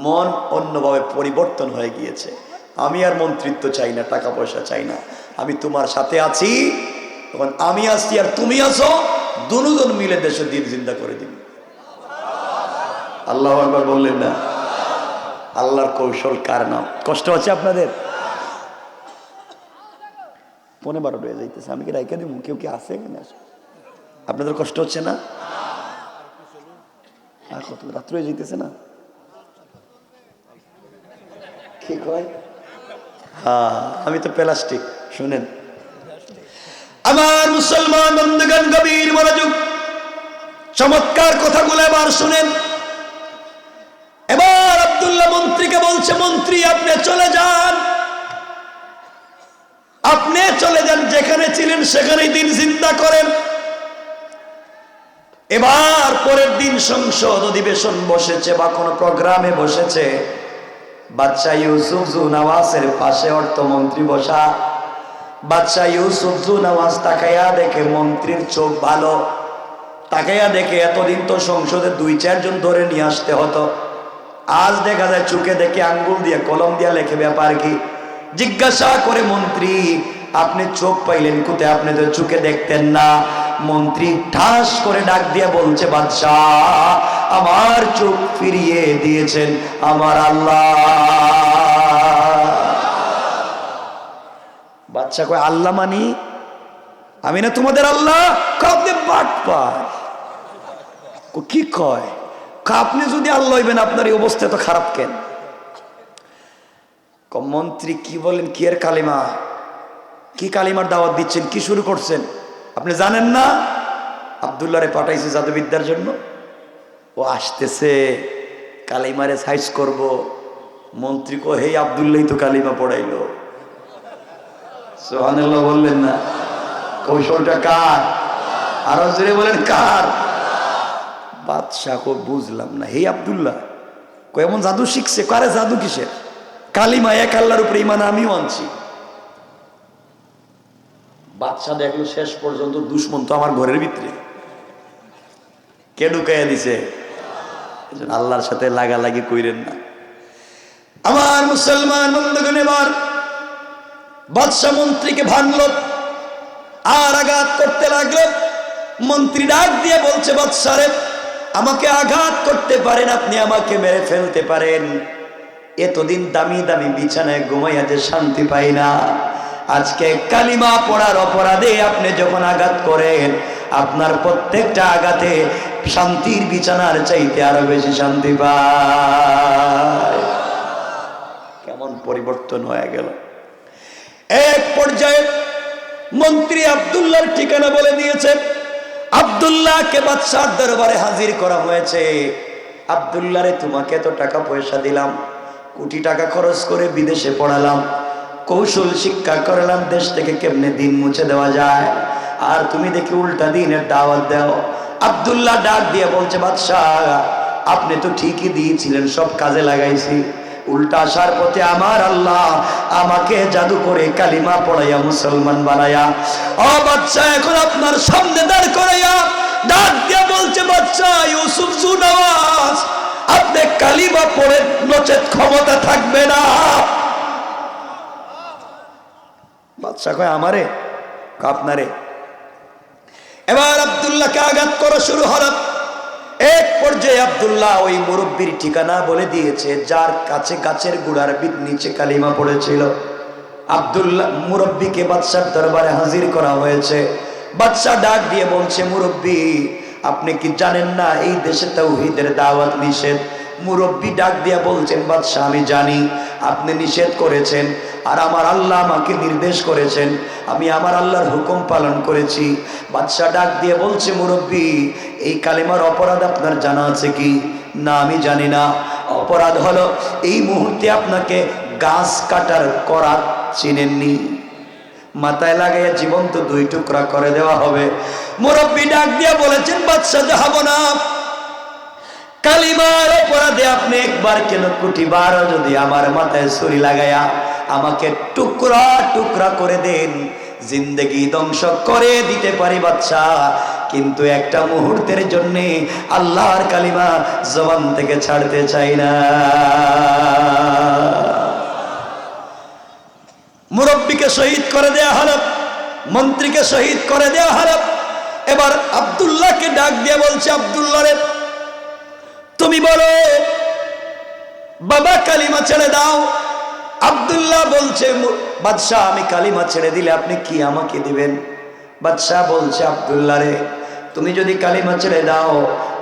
মন অন্যভাবে পরিবর্তন হয়ে গিয়েছে, আমি আর মন্ত্রিত্ব চাই না, টাকা পয়সা চাই না, আমি তোমার সাথে আছি, তখন আমি আসছি আর তুমি আসো, দুজন মিলে দেশে দিন জিন্দা করে দিন। আল্লাহু আকবার বললেন না? আল্লাহর কৌশল কার নাম? কষ্ট হচ্ছে আপনাদের? 11:15 হয়ে যাইতেছে, আমি কি রাইখা দিব? কেউ কি আছে এখানে? আপনাদের কষ্ট হচ্ছে না? আর কত রাত্র হয়ে যাইতেছে না? কি কয়? হ্যাঁ, আমি তো প্লাস্টিক। শুনেন আমার মুসলমান বন্ধুগণ, গভীর মনোযোগ, চমৎকার কথাগুলো এবার শুনেন। এবার আব্দুল্লাহ মন্ত্রীকে বলছে মন্ত্রী আপনি চলে যান, আপনি চলে যান, যেখানে ছিলেন সেখানেই দিন জিন্দা করেন। এবার পরের দিন সংসদ অধিবেশন বসেছে বা কোনো প্রোগ্রামে বসেছে, বাদশাহ ইউসুফ জুনাওয়াজের পাশে অর্থমন্ত্রী বসা। বাদশাহ ইউসুফ জুনাওয়াজ তাকাইয়া দেখে মন্ত্রীর চোখ ভালো, তাকাইয়া দেখে এতদিন তো সংসদে 2-4 জন ধরে নিয়ে আসতে হতো, আজ দেখা যায় চোখে দেখে আঙ্গুল দিয়ে কলম দিয়ে লেখে, ব্যাপার কি? জিজ্ঞাসা করে মন্ত্রী আপনি চোখ পাইলেন কোথায়, আপনি তো চোখে দেখতেন না। মন্ত্রী ঠাস করে ডাক দিয়ে বলছে বাদশাহ আমার চোখ ফিরিয়ে দিয়েছেন আমার আল্লাহ। বাদশাহ কয় আল্লাহ মানি? আমি না তোমাদের আল্লাহ? আপনি বাটপার। কি কয়? আপনি যদি আল্লাহ হইবেন আপনার এই অবস্থা তো খারাপ কেন? মন্ত্রী কি বলেন, কি এর কালিমা, কি কালিমার দাওয়াত দিচ্ছেন, কি শুরু করছেন? আপনি জানেন না আব্দুল্লাহরে পাঠাইছে জাদুবিদ্যার জন্য, ও আসতেছে কালিমারে সাইজ করব। মন্ত্রী কো হে আব্দুল্লাহ তো কালিমা পড়াইলো। সুবহানাল্লাহ বললেন না? কৌশলটা কার? আরো জোরে বলেন কার? বাদশাহ কো বুঝলাম না, হে আব্দুল্লাহ কো এমন জাদু শিখছে? কারে জাদু কিসের? কালিমা এক আল্লাহর উপরে ঈমান আমিও আনছি। বাদশাহ দেখলো শেষ পর্যন্ত দুশ্মন তো আমার ঘরের ভিতরে, কে ঢুকাইয়া দিছে? আল্লাহর সাথে লাগালাগি কইরেন না আমার মুসলমান বন্ধুগণ। এবার বাদশাহ মন্ত্রীকে ভাঙলো আর আঘাত করতে লাগলো। মন্ত্রী ডাক দিয়ে বলছে বাদশাহ রে, আমাকে আঘাত করতে পারেন, আপনি আমাকে মেরে ফেলতে পারেন, এতদিন দামি দামি বিছানায় ঘুমাইয়া যে শান্তি পাই না, আজকে কালিমা পড়ার অপরাধে আপনি যখন আঘাত করেন, আপনার প্রত্যেকটা আঘাতে শান্তির বিছানার চাইতে আরো বেশি শান্তি পায়। কেমন পরিবর্তন হয়ে গেল। এক পর্যায়ে মন্ত্রী আব্দুল্লাহর ঠিকানা বলে দিয়েছে। আব্দুল্লাহকে বাদশার দরবারে হাজির করা হয়েছে। আব্দুল্লাহ রে, তোমাকে তো টাকা পয়সা দিলাম, কোটি টাকা খরচ করে বিদেশে পড়ালাম, কৌশল শিক্ষা করলাম দেশ থেকে কেমনে দিন মুছে দেওয়া যায়, আর তুমি দেখি উল্টা দিনের দাওয়াত দাও। আব্দুল্লাহ ডাক দিয়ে বলছে, বাদশাহ আপনি তো ঠিকই দিয়েছিলেন, সব কাজে লাগাইছি, উল্টা আসার পথে আমার আল্লাহ আমাকে জাদু করে কালিমা পড়াইয়া মুসলমান বানাইয়া ও বাদশাহ এখন আপনার সামনে দাঁড় করাইয়া ডাক দিয়ে বলছে, বাদশাহ ইউসুফ জুনওয়াজ আপনি কালিমা পড়ে, নচেত ক্ষমতা থাকবে না। বাদশাহ কয় আমারে, আপনারে। এবার আব্দুল্লাহকে আঘাত করা শুরু হলো। এক পর্যায়ে আব্দুল্লাহ ওই মুরব্বীর ঠিকানা বলে দিয়েছে, যার কাছে গাছের গুড়ার নিচে কালিমা পড়েছিল। আব্দুল্লাহ মুরব্বীকে বাদশার দরবারে হাজির করা হয়েছে। বাদশাহ ডাক দিয়ে বলছে, মুরব্বী আপনি কি জানেন না এই দেশে তাওহীদের দাওয়াত নিষেধ? মুরব্বী ডাক দিয়া বলছেন, বাদশাহ আমি জানি আপনি নিষেধ করেছেন, আর আমার আল্লাহ আমাকে নির্দেশ করেছেন, আমি আমার আল্লাহর হুকুম পালন করেছি। বাদশাহ ডাক দিয়ে বলছে, মুরব্বী এই কালেমার অপরাধ আপনার জানা আছে কি? না আমি জানি না। অপরাধ হলো এই মুহূর্তে আপনাকে গাছ কাটার করাত চিনেননি, মাথায় লাগাইয়া জীবন্ত 2 টুকরা করে দেওয়া হবে। মুরব্বী ডাক দিয়া বলেছেন, বাদশাহ যাব না, কালিমার অপরাধে আপনি একবার কেন কোটি বার যদি আমার মাথায় ছুরি লাগাইয়া আমাকে টুকরা টুকরা করে দেন, জিন্দেগি ধ্বংস করে দিতে পারি বাদশাহ, কিন্তু একটা মুহূর্তের জন্য আল্লাহর কালিমা জবান থেকে ছাড়তে চাই না। মুরব্বীকে শহীদ করে দেয়া হলো, মন্ত্রীকে শহীদ করে দেয়া হলো। এবার আব্দুল্লাহকে ডাক দিয়ে বলছে, আব্দুল্লাহ রে তুমি বলো বাবা কালিমা ছেড়ে দাও। আব্দুল্লাহ বলছে, বাদশাহ আমি কালিমা ছেড়ে দিলে আপনি কি আমাকে দিবেন? বাদশাহ বলছে, আব্দুল্লাহ রে তুমি যদি কালিমা ছেড়ে দাও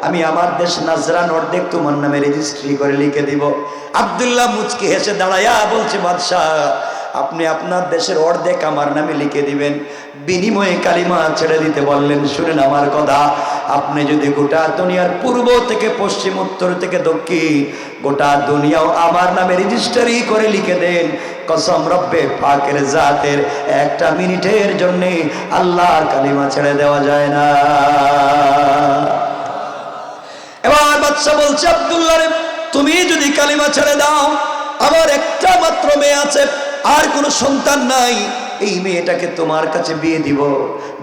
আমি আমার দেশ নাজরান অর্ধেক তোমার নামে রেজিস্ট্রি করে লিখে দিব। আব্দুল্লাহ মুচকি হেসে দাঁড়াইয়া বলছে, বাদশাহ আপনি আপনার দেশের অর্ধেক আমার নামে লিখে দিবেন, বিনিময়ে কালিমা ছেড়ে দিতে বললেন। শুনেন আমার কথা, আপনি যদি গোটা দুনিয়ার পূর্ব থেকে পশ্চিম, উত্তর থেকে দক্ষিণ গোটা দুনিয়াও আমার নামে রেজিস্ট্রি করে লিখে দেন, কসম রব্বে পাকের জাতের 1 মিনিটের জন্য আল্লাহর কালিমা ছেড়ে দেওয়া যায় না। এবার বাদশা বলছে, আব্দুল্লাহ রে তুমি যদি কালিমা ছেড়ে দাও, আমার একটা মাত্র মেয়ে আছে, আর কোনো সন্তান নাই, এই মেয়েটাকে তোমার কাছে বিয়ে দিব,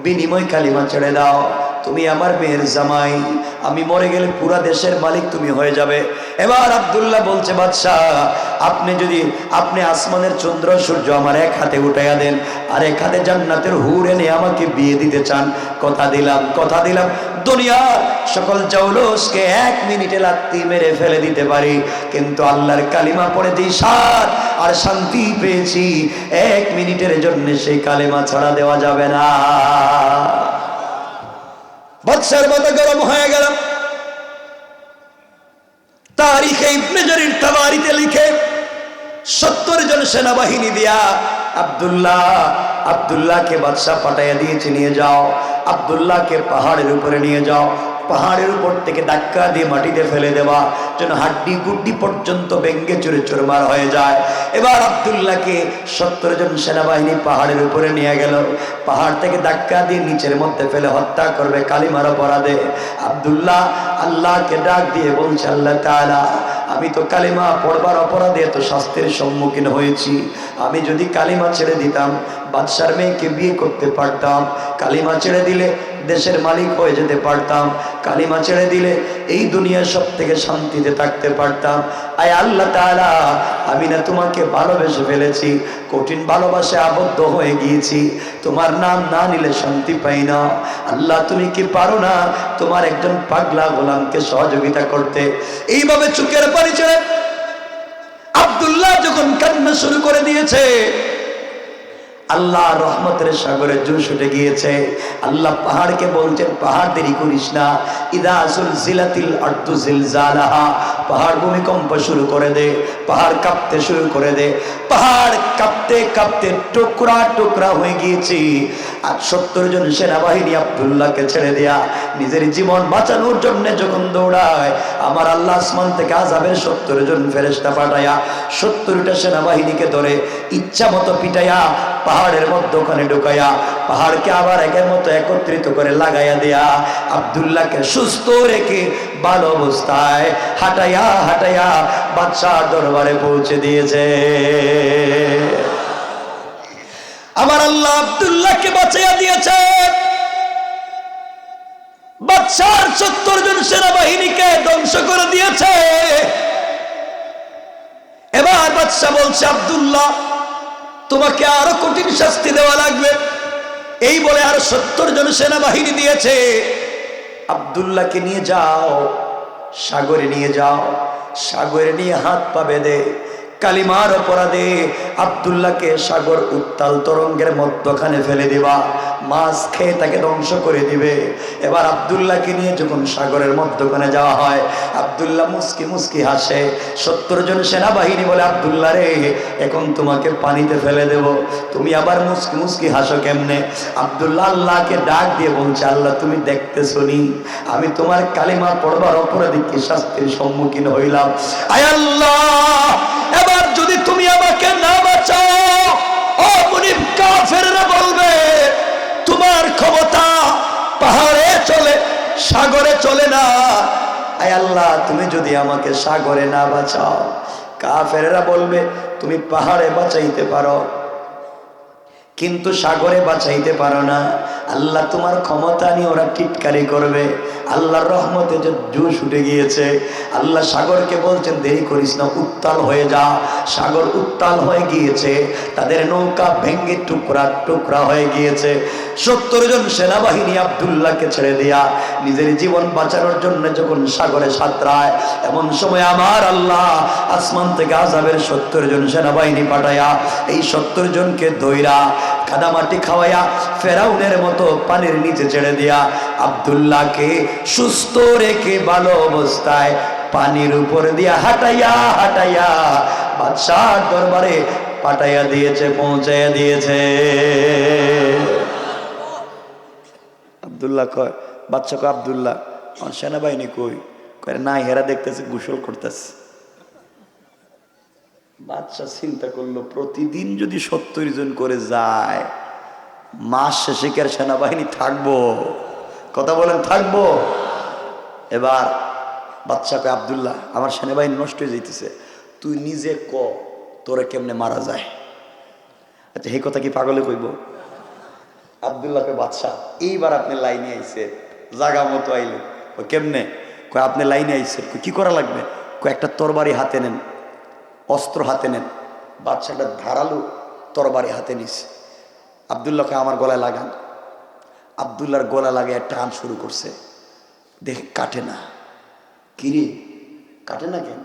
বিনিময় কালিমা ছেড়ে দাও, তুমি আমার মেয়ের জামাই, আমি মরে গেলে পুরা দেশের মালিক তুমি হয়ে যাবে। এবার আব্দুল্লাহ বলছে, বাদশাহ আপনি আসমানের চন্দ্র সূর্য আমার 1 হাতে উঠাইয়া দেন, আর 1 হাতে জান্নাতের হুর এনে আমাকে বিয়ে দিতে চান, কথা দিলাম, কথা দিলাম দুনিয়ার সকল জৌলুসকে 1 মিনিটে লাত্তি মেরে ফেলে দিতে পারি, কিন্তু আল্লাহর কালিমা পড়ে যেই সার আর শান্তি পেয়েছি 1 মিনিটের জন্য সেই কালিমা ছাড়া দেওয়া যাবে না। বাদশার মাথা গরম হয়ে গেল। তারিখে ইবনে জারির তাবারিতে লিখে 70 জন সেনাবাহিনী দিয়া আব্দুল্লাহকে বাদশা পাঠাইয়া দিয়েছে, নিয়ে যাও আব্দুল্লাহকে পাহাড়ের উপরে নিয়ে যাও, পাহাড়ের উপর থেকে ধাক্কা দিয়ে মাটিতে ফেলে দেওয়া, যেন হাড্ডি গুড্ডি পর্যন্ত ভেঙ্গে চুরে চুরমার হয়ে যায়। এবার আব্দুল্লাহকে 70 জন সেনাবাহিনী পাহাড়ের উপরে নিয়ে গেল, পাহাড় থেকে ধাক্কা দিয়ে নিচের মধ্যে ফেলে হত্যা করবে কালিমার অপরাধে। আব্দুল্লাহ আল্লাহকে ডাক দিয়ে বলছে, আল্লাহ তাআলা আমি তো কালিমা পড়বার অপরাধে এত শাস্তির সম্মুখীন হয়েছি, আমি যদি কালিমা ছেড়ে দিতাম বাদশার মেয়েকে বিয়ে করতে পারতাম, কালিমা ছেড়ে দিলে দেশের মালিক হয়ে যেতে পারতাম, কালিমা ছেড়ে দিলে এই দুনিয়ার সব থেকে শান্তিতে থাকতে পারতাম। আয় আল্লাহ তাআলা আমি না তোমাকে ভালোবেসে ফেলেছি, কঠিন ভালোবাসায় আবদ্ধ হয়ে গিয়েছি, তোমার নাম না নিলে শান্তি পাই না। আল্লাহ তুমি কি পারো না তোমার একজন পাগলা গোলামকে সহযোগিতা করতে? এইভাবে চোখের পানি ছেড়ে আব্দুল্লাহ যখন কান্না শুরু করে দিয়েছে, আল্লাহ রহমতের সাগরে জোশ উঠে গিয়েছে। আল্লাহ পাহাড়কে বলছেন, পাহাড় দেরি করিস না, ইদা জুলজিলাতিল আরদু জিলজালাহা, পাহাড় ভূমিকম্প শুরু করে দে, পাহাড় কাঁপতে শুরু করে দে। পাহাড় কাঁপতে কাঁপতে টুকরা টুকরা হয়ে গিয়েছে। আর 70 জন সেনাবাহিনী আব্দুল্লাহকে ছেড়ে দেয়া নিজের জীবন বাঁচানোর জন্য যখন দৌড়ায়, আমার আল্লাহ আসমান থেকে আযাবের 70 জন ফেরেশতা পাঠায়া 70টা সেনাবাহিনীকে ধরে ইচ্ছা মতো পিটাইয়া পাহাড়ের মধ্যে ওখানে ঢুকাইয়া পাহাড়কে আবার একের মতো একত্রিত করে লাগাইয়া দেয়া আব্দুল্লাহকে সুস্থ রেখে ভালো অবস্থায় হাঁটাইয়া হাঁটাইয়া বাদশার দরবারে পৌঁছে দিয়েছে। আমার আল্লাহ আব্দুল্লাহকে বাঁচাইয়া দিয়েছে। বাদশার 70 জন সেনাবাহিনীকে ধ্বংস করে দিয়েছে। এবার বাদশা বলছে, আব্দুল্লাহ তোমাকে আরো কঠিন শাস্তি দেওয়া লাগবে। এই বলে আর 70 জন সেনাবাহিনী দিয়েছে। আব্দুল্লাহকে নিয়ে যাও, সাগরে নিয়ে যাও, সাগরে নিয়ে হাত পা বেঁধে কালিমার অপরাধে আব্দুল্লাহকে সাগর উত্তাল তরঙ্গের মধ্যখানে ফেলে দিবা, মাছ খেয়ে তাকে ধ্বংস করে দিবে। এবার আব্দুল্লাহকে নিয়ে যখন সাগরের মধ্যখানে যাওয়া হয়, আব্দুল্লাহ মুস্কি মুস্কি হাসে। 70 জন সেনাবাহিনী বলে, আব্দুল্লাহ রে, এখন তোমাকে পানিতে ফেলে দেব, তুমি আবার মুস্কি মুস্কি হাসো কেমনে? আব্দুল্লাহ আল্লাহকে ডাক দিয়ে বলছে, আল্লাহ তুমি দেখতেছো নি আমি তোমার কালিমা পড়বার অপরাধে কি শাস্তির সম্মুখীন হইলাম? আয় আল্লাহ, এবার যদি তুমি আমাকে না বাঁচাও, ও মুনিফ কাফেররা বলবে তোমার ক্ষমতা পাহাড়ে চলে সাগরে চলে না। আয় আল্লাহ, তুমি যদি আমাকে সাগরে না বাঁচাও, কাফেররা বলবে তুমি পাহাড়ে বাঁচাইতে পারো কিন্তু সাগরে বাঁচাইতে পারো না। আল্লাহ তোমার ক্ষমতা নিয়ে ওরা টিটকারি করবে। আল্লাহর রহমতে যে জোশ উঠে গিয়েছে, আল্লাহ সাগরকে বলছেন দেরি করিস না, উত্তাল হয়ে যা। সাগর উত্তাল হয়ে গিয়েছে, তাদের নৌকা ভেঙ্গে টুকরা টুকরা হয়ে গিয়েছে। 70 জন সেনাবাহিনী আব্দুল্লাহকে ছেড়ে দিয়া নিজের জীবন বাঁচানোর জন্য যখন সাগরে সাঁতরায়, এমন সময় আমার আল্লাহ আসমান থেকে আযাবের 70 জন সেনাবাহিনী পাঠায়া এই 70 জনকে ধইরা কাদামাটি খাওয়াইয়া ফেরাউনের মতো পানির নিচে ছেড়ে দিয়া আব্দুল্লাহকে সুস্থ রেখে ভালো অবস্থায় পানির উপর দিয়া হাঁটাইয়া হাঁটাইয়া বাদশার দরবারে পাঠাইয়া দিয়েছে, পৌঁছাইয়া দিয়েছে। আব্দুল্লাহ কয়, বাদশা কয়, আব্দুল্লাহ আমার সেনাবাহিনী কই? কয় না, হেরা দেখতেছে গোসল করতেছে। বাদশা চিন্তা করলো, প্রতিদিন যদি 70 জন করে যায়, মাস শেষে কি আর সেনাবাহিনী থাকবো? কথা বলেন, থাকবো? এবার বাদশা কয়, আব্দুল্লাহ আমার সেনাবাহিনী নষ্ট হয়ে যাইতেছে, তুই নিজে ক তোরে কেমনে মারা যায়। আচ্ছা, এই কথা কি পাগলে কইব? আব্দুল্লাহকে বাদশা, এইবার আপনি লাইনে আইছে, জাগা মতো আইলে। কয় কেমনে? কয় আপনি লাইনে আইছে, কি করা লাগবে? কয় একটা তরবারি হাতে নেন, অস্ত্র হাতে নেন। বাদশাটা ধারালো তরবারি হাতে নিছে। আব্দুল্লাহকে আমার গলায় লাগান। আব্দুল্লাহর গলা লাগিয়ে টান শুরু করছে, দেখে কাটে না। কিরে কাটে না কেন?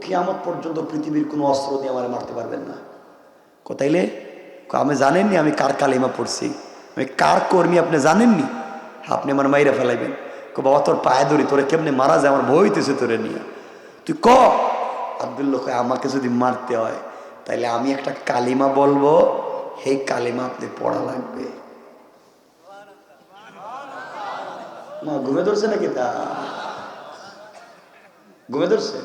কিয়ামত পর্যন্ত পৃথিবীর কোনো অস্ত্র দিয়ে আমার মারতে পারবেন না। কোথাইলে? আমি জানেননি আমি কার কালিমা পড়ছি, আমি কার কর্মী আপনি জানেননি, আপনি আমার মাইরা ফেলাইবেন। বাবা তোর পায়ে ধরি, তোরে কেমনে মারা যায়, আমার ভয় হইতেছে তোরে নিয়ে, তুই ক। আব্দুল্লাহ আমাকে যদি মারতে হয় তাইলে আমি একটা কালিমা বলবো, সেই কালিমা আপনি পড়া লাগবে। না ঘুমে ধরছে নাকি? তা ঘুমে ধরছে?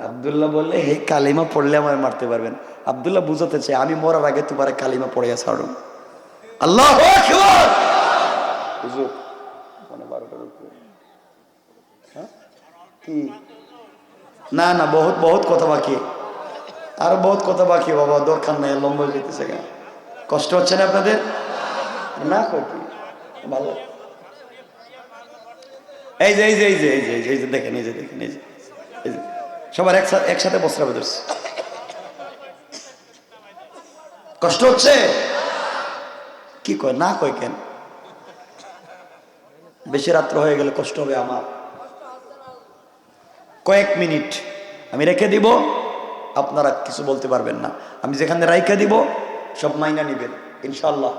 আব্দুল্লাহ বললে এই কালিমা পড়লে আমায় মারতে পারবেন। আব্দুল্লাহ বুঝাতে চাই আমি মরার আগে তোমার কালিমা পড়িয়া ছাড়ুন। আল্লাহু আকবার। হুজুর মানে 12টা হ্যাঁ কি? না না, বহুত বহুত কথা বাকি, আর বহুত কথা বাকি বাবা, দরকার নাই, লম্বা যেতেছে। কষ্ট হচ্ছে না আপনাদের? না কি ভালো। এই যে এই যে এই যে এই যে এই যে দেখেন, এই যে দেখেন, এই যে সবার একসাথে বস্ত্রাবে ধরছে। কষ্ট হচ্ছে? কি কয়? না কয় কেন? বেশি রাত্র হয়ে গেলে কষ্ট হবে আমার। কয়েক মিনিট আমি রেখে দিব, আপনারা কিছু বলতে পারবেন না। আমি যেখানে রাইখা দিব সব মাইনা নিবেন ইনশাআল্লাহ।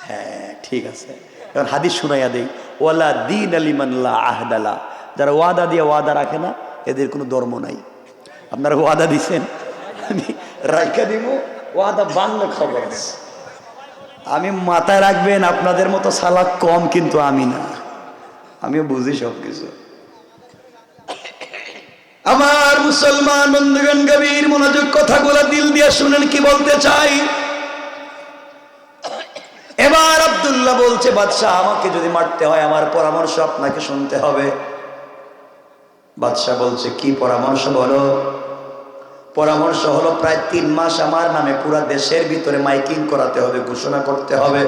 হ্যাঁ ঠিক আছে, এখন হাদিস শুনাইয়া দেই। ওয়ালা দিন আলিমান লা আহদালা, যারা ওয়াদা দিয়ে ওয়াদা রাখে না এদের কোনো ধর্ম নাই। আপনারা ওয়াদা দিছেন আমি রাইখা দিব, ওয়াদা বাংলা খবর আছে। আমি মাথায় রাখবেন আপনাদের মতো সালাক কম কিন্তু আমি না, আমিও বুঝি সব কিছু। আমার মুসলমান বন্ধুগণ গভীর মনোযোগ কথাগুলো দিল দিয়ে শুনেন কি বলতে চাই। এবার আব্দুল্লাহ বলছে, বাদশাহ আমাকে যদি মারতে হয় আমার পরামর্শ আপনাকে শুনতে হবে। বাদশাহ বলছে, কি পরামর্শ বলো? পরামর্শ হলো প্রায় 3 মাস আমার নামে পুরা দেশের ভিতরে মাইকিং করাতে হবে, ঘোষণা করতে হবে।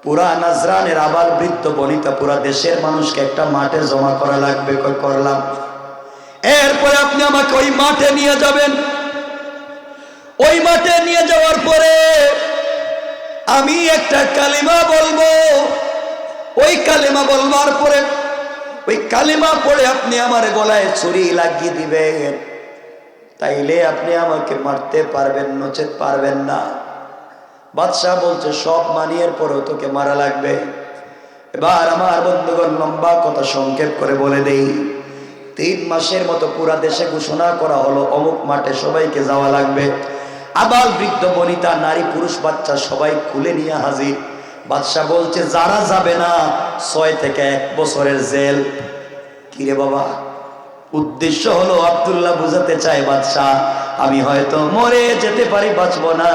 পুরা নাজরানের আবাল বৃদ্ধ বনিতা পুরা দেশের মানুষকে একটা মাঠে জমা করা লাগবে। করলাম। এরপরে আপনি আমাকে ওই মাঠে নিয়ে যাবেন। ওই মাঠে নিয়ে যাওয়ার পরে আমি একটা কালিমা বলবো। ওই কালিমা বলবার পরে ওই কালিমা পড়ে আপনি আমার গলায় ছুরি লাগিয়ে দিবেন, তাইলে আপনি আমাকে মারতে পারবেন, নচেত পারবেন না। বাদশাহ বলছে, সব মানিয়ের পরেও তোকে মারা লাগবে। এবার আমার বন্ধুগণ লম্বা কথা সংক্ষেপ করে বলে দেই। 3 মাসের মতো পুরা দেশে ঘোষণা করা হলো অমুক মাঠে সবাইকে যাওয়া লাগবে। আবাল বৃদ্ধ বনিতা নারী পুরুষ বাচ্চা সবাই খুলে নিয়ে হাজির। বাদশাহ বলছে, যারা যাবে না 6 থেকে 1 বছরের জেল। কিরে বাবা? উদ্দেশ্য হলো আব্দুল্লাহ বুঝাতে চায়, বাদশাহ আমি হয়তো মরে যেতে পারি, বাঁচবো না,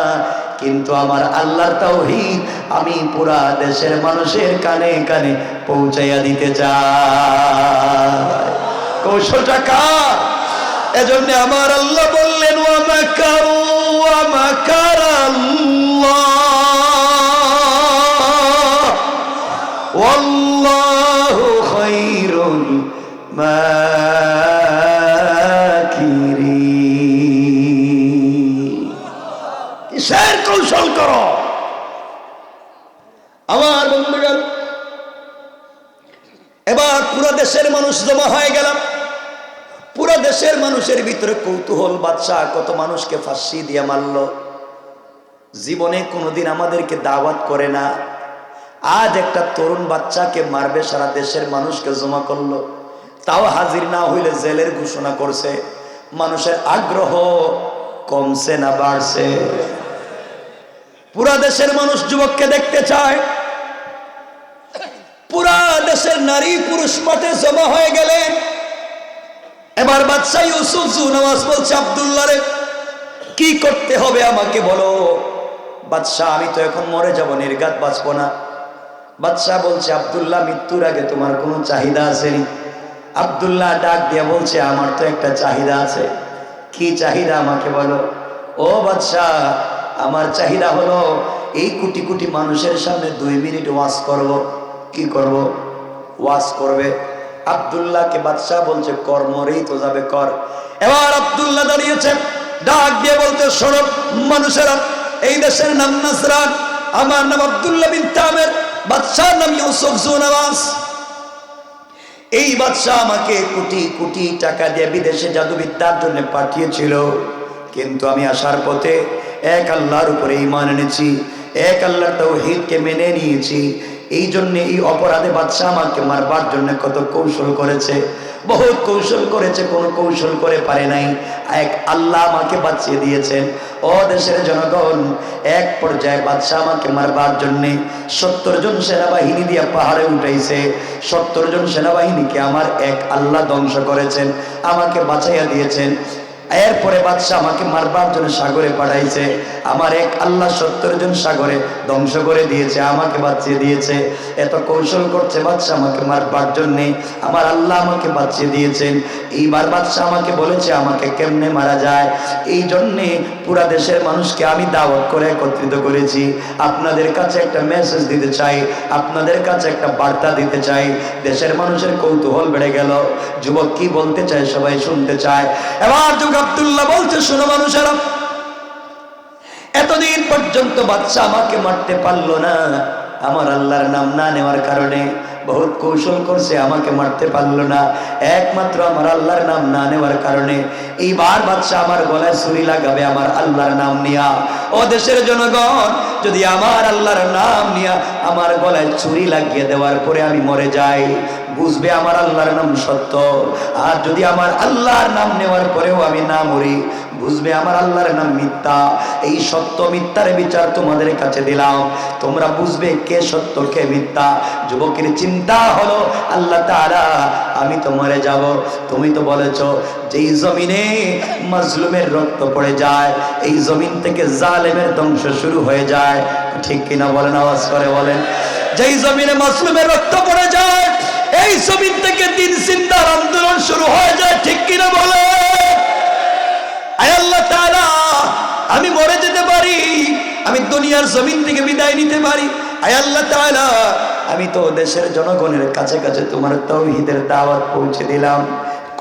কিন্তু আমার আল্লাহর তাওহীদ আমি পুরা দেশের মানুষের কানে কানে পৌঁছাইয়া দিতে চাই। কৌশলটা কার? এজন্য আমার আল্লাহ বললেন, ওয়া মাকারু ওয়া মাকারাল্লাহ ওয়াল্লাহু খায়রুল মাকিরিন। কিসের কৌশল করো? আমার বন্ধুগণ, এবার পুরো দেশের মানুষ জমা হয়ে গেলাম। পুরো দেশের মানুষের ভিতরে কৌতূহল, বাদশাহ কত মানুষকে ফাঁসি দিয়ে মারল, জীবনে কোনোদিন আমাদেরকে দাওয়াত করে না, আজ একটা তরুণ বাচ্চাকে মারবে, সারা দেশের মানুষকে জমা করলো, তাও হাজির না হইলে জেলের ঘোষণা করছে। মানুষের আগ্রহ কমছে না বাড়ছে? পুরা দেশের মানুষ যুবককে দেখতে চায়। পুরা দেশের নারী পুরুষ মাঠে জমা হয়ে গেলেন। এবার বাদশাহ ইউসুফ জুনওয়াজ বলছে, আব্দুল্লাহ রে কি করতে হবে আমাকে বলো। বাদশাহ আমি তো এখন মরে যাব, নির্ঘাত বাঁচবো না। বাদশাহ বলছে, আব্দুল্লাহ মৃত্যুর আগে তোমার কোনো চাহিদা আছে? আব্দুল্লাহ ডাক দিয়ে বলছে, আমার তো একটা চাহিদা আছে। কি চাহিদা আমাকে বলো। ও বাদশাহ আমার চাহিদা হলো এই কোটি কোটি মানুষের সামনে 2 মিনিট ওয়াজ করব। কি করব? ওয়াজ করবে। আব্দুল্লাহকে বাদশাহ বলছে, কর্মরেই তো যাবে, কর। এবার আব্দুল্লাহ দাঁড়িয়েছে, ডাক দিয়ে বলতে, শোনো মানুষেরা, এই দেশের নাম নাজরান, আমার নাম আব্দুল্লাহ বিন তামের, বাদশার নাম ইউসুফ জুনওয়াজ। এই বাদশাহ আমাকে কোটি কোটি টাকা দিয়ে বিদেশে জাদুবিদ্যার জন্য পাঠিয়েছিল, কিন্তু আমি আসার পথে এক আল্লাহর উপরে ঈমান এনেছি, এক আল্লাহর তাওহীদকে মেনে নিয়েছি। এই জন্য এই অপরাধে বাদশাহ আমাকে মারবার জন্য কত কৌশল করেছে, বহুত কৌশল করেছে, কোনো কৌশল করে পারে নাই। এক আল্লাহ আমাকে বাঁচিয়ে দিয়েছেন। ও দেশের জনগণ, এক পর্যায়ে বাদশাহ আমাকে মারবার জন্যে 70 জন সেনাবাহিনী দিয়ে পাহাড়ে উঠাইছে। 70 জন সেনাবাহিনীকে আমার এক আল্লাহ ধ্বংস করেছেন, আমাকে বাঁচাইয়া দিয়েছেন। এরপরে বাদশাহ আমাকে মারবার জন্য সাগরে পাঠাইছে, আমার এক আল্লাহ 70 জন সাগরে ধ্বংস করে দিয়েছে, আমাকে বাঁচিয়ে দিয়েছে। এত কৌশল করছে বাদশাহ আমাকে মারবার জন্য, আমার আল্লাহ আমাকে বাঁচিয়ে দিয়েছেন। এইবার বাদশাহ আমাকে বলেছে আমাকে কেমনে মারা যায়। এই জন্যে পুরা দেশের মানুষকে আমি দাওয়াত করে একত্রিত করেছি। আপনাদের কাছে একটা মেসেজ দিতে চাই, আপনাদের কাছে একটা বার্তা দিতে চাই। দেশের মানুষের কৌতূহল বেড়ে গেল, যুবক কি বলতে চায় সবাই শুনতে চায়। এবার আব্দুল্লাহ বলছে, শোনো মানুষেরা, এতদিন পর্যন্ত বাদশাহ আমাকে মারতে পারলো না আমার আল্লাহর নাম না নেওয়ার কারণে। বহুত কৌশল করছে, আমাকে মারতে পারলো না, একমাত্র আমার আল্লাহর নাম না নেওয়ার কারণে। এইবার বাদশা আমার গলায় ছুরি লাগাবে আমার আল্লাহর নাম নিয়া। ও দেশের জনগণ, যদি আমার আল্লাহর নাম নিয়া আমার গলায় ছুরি লাগিয়ে দেওয়ার পরে আমি মরে যাই, বুঝবে আমার আল্লাহর নাম সত্য। আর যদি আমার আল্লাহর নাম নেওয়ার পরেও আমি না মরি, বুঝবে আমার আল্লাহর নাম মিথ্যা। এই সত্য মিথ্যার বিচার তোমাদের কাছে দিলাম, তোমরা বুঝবে কে সত্য কে মিথ্যা। যুবকের চিন্তা হলো, আল্লাহ তাআলা আমি তো মরে যাব, তুমি তো বলেছো যেই জমিনে মাজলুমের রক্ত পড়ে যায়, এই জমিন থেকে জালেমের ধ্বংস শুরু হয়ে যায়, ঠিক কিনা বলেন? আওয়াজ করে বলেন। যেই জমিনে মাজলুমের রক্ত পড়ে যায়, এই জমিন থেকে দিন জিন্দার আন্দোলন শুরু হয়ে যায়, ঠিক কিনা বলে? আয় আল্লাহ তাআলা, আমি মরে যেতে পারি, আমি দুনিয়ার জমিন থেকে বিদায় নিতে পারি। আয় আল্লাহ তাআলা, আমি তো দেশের জনগণের কাছে কাছে তোমার তাওহীদের দাওয়াত পৌঁছে দিলাম।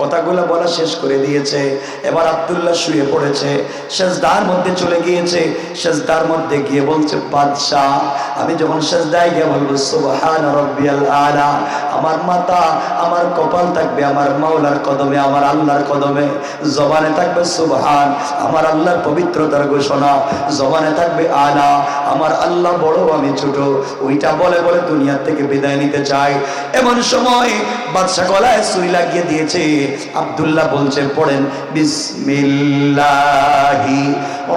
কথাগুলো বলা শেষ করে দিয়েছে। এবার আব্দুল্লাহ শুয়ে পড়েছে, সেজদার মধ্যে চলে গিয়েছে। সেজদার মধ্যে গিয়ে বলছে, বাদশাহ আমি যখন সেজদায় গিয়ে বলবো সুবহান রাব্বিয়াল আলা, আমার মাথা আমার কপাল থাকবে আমার মাওলার কদমে, আমার আল্লাহর কদমে। জবানে থাকবে সুবহান, আমার আল্লাহর পবিত্রতার ঘোষণা। জবানে থাকবে আলা, আমার আল্লাহ বড় আমি ছোট। ওইটা বলে বলে দুনিয়া থেকে বিদায় নিতে চাই। এমন সময় বাদশাহ গলায় ছুরি লাগিয়ে দিয়েছে। আব্দুল্লাহ বলছে, পড়েন বিসমিল্লাহি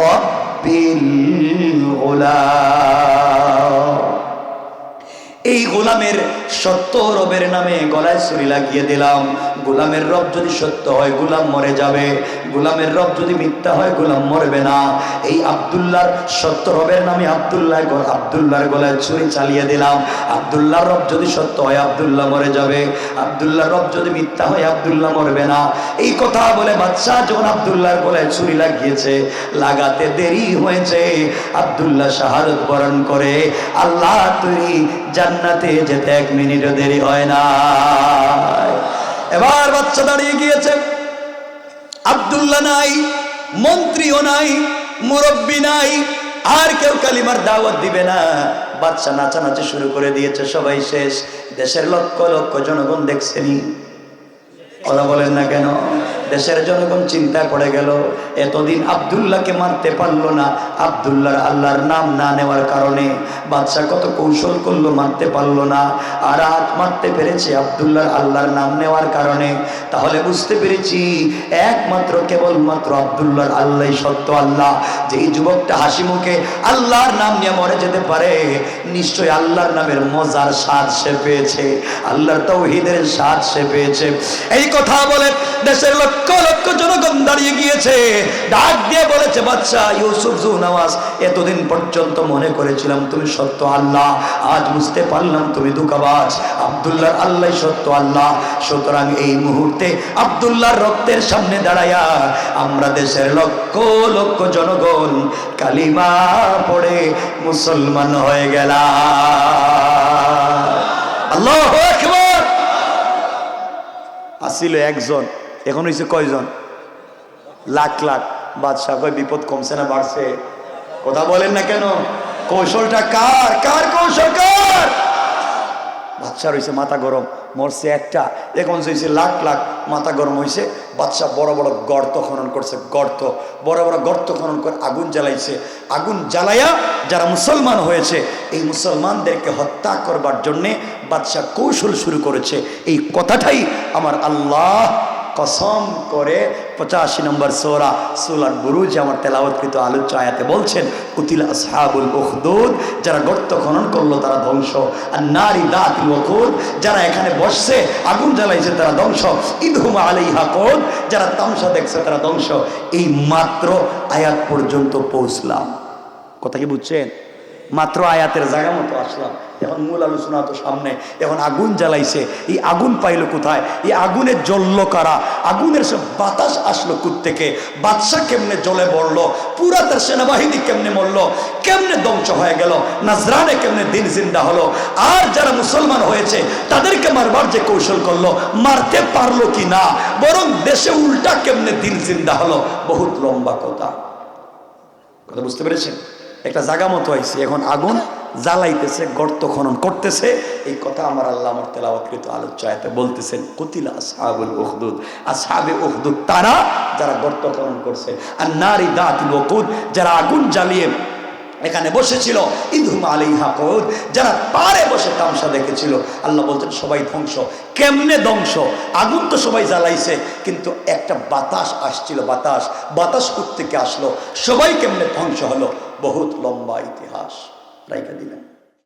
রাব্বিল গুলাম। এই গোলামের সত্য রবের নামে গলায় ছুরি লাগিয়ে দিলাম। গোলামের রব যদি সত্য হয় গোলাম মরে যাবে, গোলামের রব যদি মিথ্যা হয় গোলাম মরবে না। এই আব্দুল্লাহর সত্য রবের নামে আব্দুল্লাহর গলায় ছুরি চালিয়ে দিলাম। আব্দুল্লাহর রব যদি সত্য হয় আব্দুল্লাহ মরে যাবে, আব্দুল্লাহর রব যদি মিথ্যা হয় আব্দুল্লাহ মরবে না। এই কথা বলে বাদশাহ যখন আব্দুল্লাহর গলায় ছুরি লাগিয়েছে, লাগাতে দেরি হয়েছে, আব্দুল্লাহ শাহাদাত বরণ করে। আল্লাহ তুই জান্নাতে যেতে 1 মিনিটও দেরি হয় না। এবার বাচ্চা দাঁড়িয়ে গিয়েছে, আব্দুল্লাহ নাই, মন্ত্রীও নাই, মুরব্বী নাই, আর কেউ কালিমার দাওয়াত দিবে না। বাচ্চা নাচানাচি শুরু করে দিয়েছে, সবাই শেষ। দেশের লক্ষ লক্ষ জনগণ দেখছেনি, কথা বলেন না কেন? দেশের জনগণ চিন্তায় পড়ে গেল, এতদিন আব্দুল্লাহকে মারতে পারলো না, আব্দুল্লাহর আল্লাহর নাম না নেওয়ার কারণে। বাদশা কত কৌশল করলো, মারতে পারলো না। আর আজ মারতে পেরেছে আব্দুল্লাহর আল্লাহর নাম নেওয়ার কারণে। তাহলে বুঝতে পেরেছি একমাত্র কেবলমাত্র আব্দুল্লাহর আল্লাহই সত্য আল্লাহ। যে এই যুবকটা হাসি মুখে আল্লাহর নাম নিয়ে মরে যেতে পারে, নিশ্চয়ই আল্লাহর নামের মজার স্বাদ সে পেয়েছে, আল্লাহর তাওহীদের স্বাদ সে পেয়েছে। এই কথা বলে দেশের লক্ষ লক্ষ জনগণ দাঁড়িয়ে গিয়েছে, ডাক দিয়ে বলেছে, বাদশা ইউসুফ জুনাওয়াজ, এতদিন পর্যন্ত মনে করেছিলাম তুমি সত্য আল্লাহ, আজ বুঝতে পারলাম তুমি ধোঁকাবাজ। আব্দুল্লাহর আল্লাহ সত্য আল্লাহ। সুতরাং এই মুহূর্তে আব্দুল্লাহর রক্তের সামনে দাঁড়ায়া আমরা দেশের লক্ষ লক্ষ জনগণ কালিমা পড়ে মুসলমান হয়ে গেলাম। আল্লাহু আকবার। আসিল একজন, এখন হয়েছে কয়জন? লাখ লাখ। বাদশাহ কয় বিপদ কমছে না বাড়ছে? কথা বলেন না কেন? কৌশলটা কার? কার কৌশল কার? বাদশাহ হয়েছে মাথা গরম, মরছে একটা, এখন হয়েছে লাখ লাখ, মাথা গরম হয়েছে। বাদশাহ বড় বড় গর্ত খনন করছে, গর্ত, বড় বড় গর্ত খনন করে আগুন জ্বালাইছে। আগুন জ্বালাইয়া যারা মুসলমান হয়েছে এই মুসলমানদেরকে হত্যা করবার জন্যে বাদশাহ কৌশল শুরু করেছে। এই কথাটাই আমার আল্লাহ কসম করে 85 নম্বর সূরা সূরার বুরুজ আমার তেলাওয়াতকৃত আলোচ্য আয়াতে বলছেন, কুতিলা আসহাবুল উখদুদ, যারা গর্ত খনন করলো তারা ধ্বংস। আর নারী দাতিল ওকুদ, যারা এখানে বসছে আগুন জ্বালাইছে তারা ধ্বংস। ইদহুম আলাইহা কুদ, যারা তামসা দেখছে তারা ধ্বংস। এই মাত্র আয়াত পর্যন্ত পৌঁছলাম। কথা কি বুঝছেন? মাত্র আয়াতের জায়গা মতো আসলাম। এখন মূল আলোচনা তো সামনে। এখন আগুন জ্বালাইছে, এই আগুন পাইলো কোথায়? এই আগুনে জ্বললো কারা? আগুনের সব বাতাস আসলো কোত্থেকে? বাদশা কেমনে জ্বলে পড়লো? পুরা তার সেনাবাহিনী কেমনে মরলো? কেমনে ধ্বংস হয়ে গেল? নাজরানে কেমনে দিন জিন্দা হলো? আর যারা মুসলমান হয়েছে তাদেরকে মারবার যে কৌশল করলো, মারতে পারলো কি না, বরং দেশে উল্টা কেমনে দিন জিন্দা হলো? বহুত লম্বা কথা। কথা বুঝতে পেরেছেন? একটা জায়গা মতো আইছে। এখন আগুন জ্বালাইতেছে, গর্ত খনন করতেছে। এই কথা আমার আল্লাহ আমার তেলাওয়াতকৃত আলোচ্য আয়াতে বলতেছেন, কুতিলা আসহাবুল উখদুদ, আসহাবে উখদুদ তারা যারা গর্ত খনন করছে, আর নারী দাতিল ওকুদ যারা আগুন জ্বালিয়ে এখানে বসেছিল, ইদহুম আলাইহা কুউদ যারা পারে বসে তামসা দেখেছিল। আল্লাহ বলতেন সবাই ধ্বংস। কেমনে ধ্বংস? আগুন তো সবাই জ্বালাইছে, কিন্তু একটা বাতাস আসছিল, বাতাস কোত্থেকে আসলো, সবাই কেমনে ধ্বংস হলো, বহুত লম্বা ইতিহাস রাইখা দিলেন।